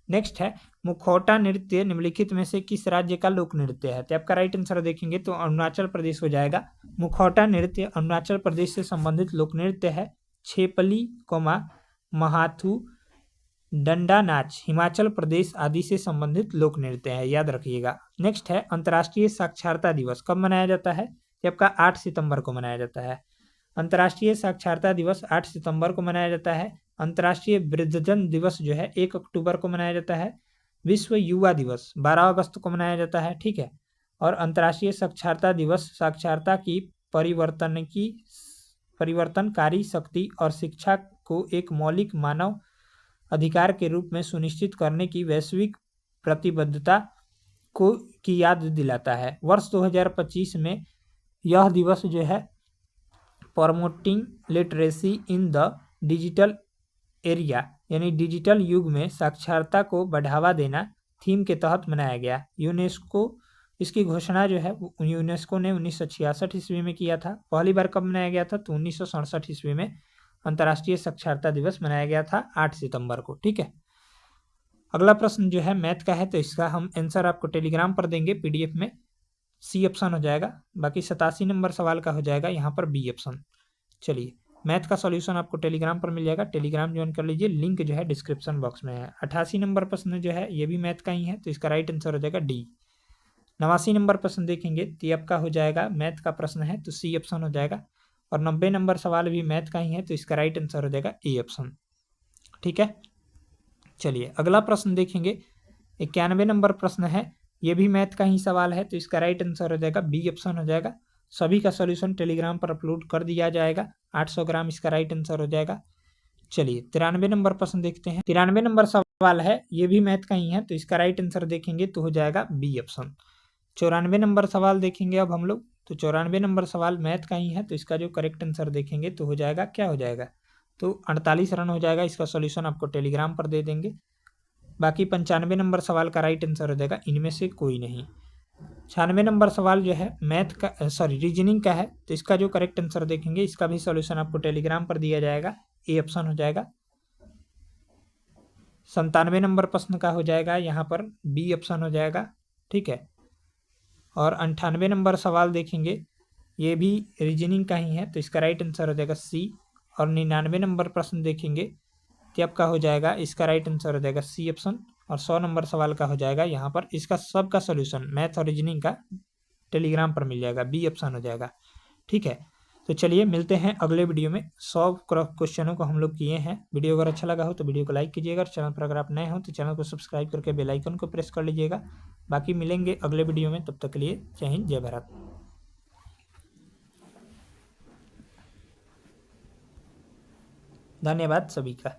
नेक्स्ट है, मुखौटा नृत्य निम्नलिखित में से किस राज्य का लोक नृत्य है? तो आपका राइट आंसर देखेंगे तो अरुणाचल प्रदेश हो जाएगा। मुखौटा नृत्य अरुणाचल प्रदेश से संबंधित लोक नृत्य है। छेपली, महाथू, डंडा नाच हिमाचल प्रदेश आदि से संबंधित लोक नृत्य है, याद रखिएगा। नेक्स्ट है, अंतर्राष्ट्रीय साक्षरता दिवस कब मनाया जाता है? ये आपका 8 सितंबर को मनाया जाता है। अंतर्राष्ट्रीय साक्षरता दिवस 8 सितंबर को मनाया जाता है। अंतर्राष्ट्रीय वृद्धजन दिवस जो है 1 अक्टूबर को मनाया जाता है। विश्व युवा दिवस 12 अगस्त को मनाया जाता है। ठीक है, और अंतर्राष्ट्रीय साक्षरता दिवस साक्षरता की परिवर्तनकारी शक्ति और शिक्षा को एक मौलिक मानव अधिकार के रूप में सुनिश्चित करने की वैश्विक प्रतिबद्धता की याद दिलाता है। वर्ष 2025 में यह दिवस जो है promoting literacy in the digital area यानी डिजिटल युग में साक्षरता को बढ़ावा देना थीम के तहत मनाया गया। यूनेस्को इसकी घोषणा जो है यूनेस्को ने 1966 ईस्वी में किया था। पहली बार कब मनाया गया था? तो 1967 ईस्वी में अंतर्राष्ट्रीय साक्षरता दिवस मनाया गया था 8 सितंबर को। ठीक है, अगला प्रश्न जो है मैथ का है, तो इसका हम आंसर आपको टेलीग्राम पर देंगे पीडीएफ में। सी ऑप्शन हो जाएगा। बाकी 87 नंबर सवाल का हो जाएगा यहाँ पर बी ऑप्शन। चलिए मैथ का सॉल्यूशन आपको टेलीग्राम पर मिल जाएगा, टेलीग्राम ज्वाइन कर लीजिए, लिंक जो है डिस्क्रिप्शन बॉक्स में है। 88 नंबर प्रश्न जो है ये भी मैथ का ही है, तो इसका राइट आंसर हो जाएगा डी। 89 नंबर प्रश्न देखेंगे तो आपका हो जाएगा मैथ का प्रश्न है, तो सी ऑप्शन हो जाएगा। और 90 नंबर सवाल भी मैथ का ही है, तो इसका राइट आंसर हो जाएगा ए ऑप्शन। ठीक है, चलिए अगला प्रश्न देखेंगे। 91 नंबर प्रश्न है, ये भी मैथ का ही सवाल है, तो इसका राइट आंसर हो जाएगा बी ऑप्शन हो जाएगा। सभी का सॉल्यूशन टेलीग्राम पर अपलोड कर दिया जाएगा। 800 ग्राम इसका राइट आंसर हो जाएगा। चलिए 93 नंबर प्रश्न देखते हैं। 93 नंबर सवाल है, ये भी मैथ का ही है, तो इसका राइट आंसर देखेंगे तो हो जाएगा बी ऑप्शन। 94 नंबर सवाल देखेंगे अब हम लोग, तो 94 नंबर सवाल मैथ का ही है, तो इसका जो करेक्ट आंसर देखेंगे तो हो जाएगा क्या हो जाएगा? तो 48 रन हो जाएगा। इसका सॉल्यूशन आपको टेलीग्राम पर दे देंगे। बाकी 95 नंबर सवाल का राइट आंसर हो जाएगा इनमें से कोई नहीं। 96 नंबर सवाल जो है मैथ का रीजनिंग का है, तो इसका जो करेक्ट आंसर देखेंगे इसका भी सॉल्यूशन आपको टेलीग्राम पर दिया जाएगा, ए ऑप्शन हो जाएगा। 97 नंबर प्रश्न का हो जाएगा यहाँ पर बी ऑप्शन हो जाएगा। ठीक है, और 98 नंबर सवाल देखेंगे ये भी रीजनिंग का ही है, तो इसका राइट आंसर हो जाएगा सी। और 99 नंबर प्रश्न देखेंगे तो आपका हो जाएगा इसका राइट आंसर हो जाएगा सी ऑप्शन। और 100 नंबर सवाल का हो जाएगा यहाँ पर, इसका सब का सोल्यूशन मैथ और रीजनिंग का टेलीग्राम पर मिल जाएगा, बी ऑप्शन हो जाएगा। ठीक है, तो चलिए मिलते हैं अगले वीडियो में। 100 क्वेश्चनों को हम लोग किए हैं। वीडियो अगर अच्छा लगा हो तो वीडियो को लाइक कीजिएगा, और चैनल पर अगर आप नए हो तो चैनल को सब्सक्राइब करके बेल आइकन को प्रेस कर लीजिएगा। बाकी मिलेंगे अगले वीडियो में, तब तक के लिए जय हिंद जय भारत। धन्यवाद सभी का।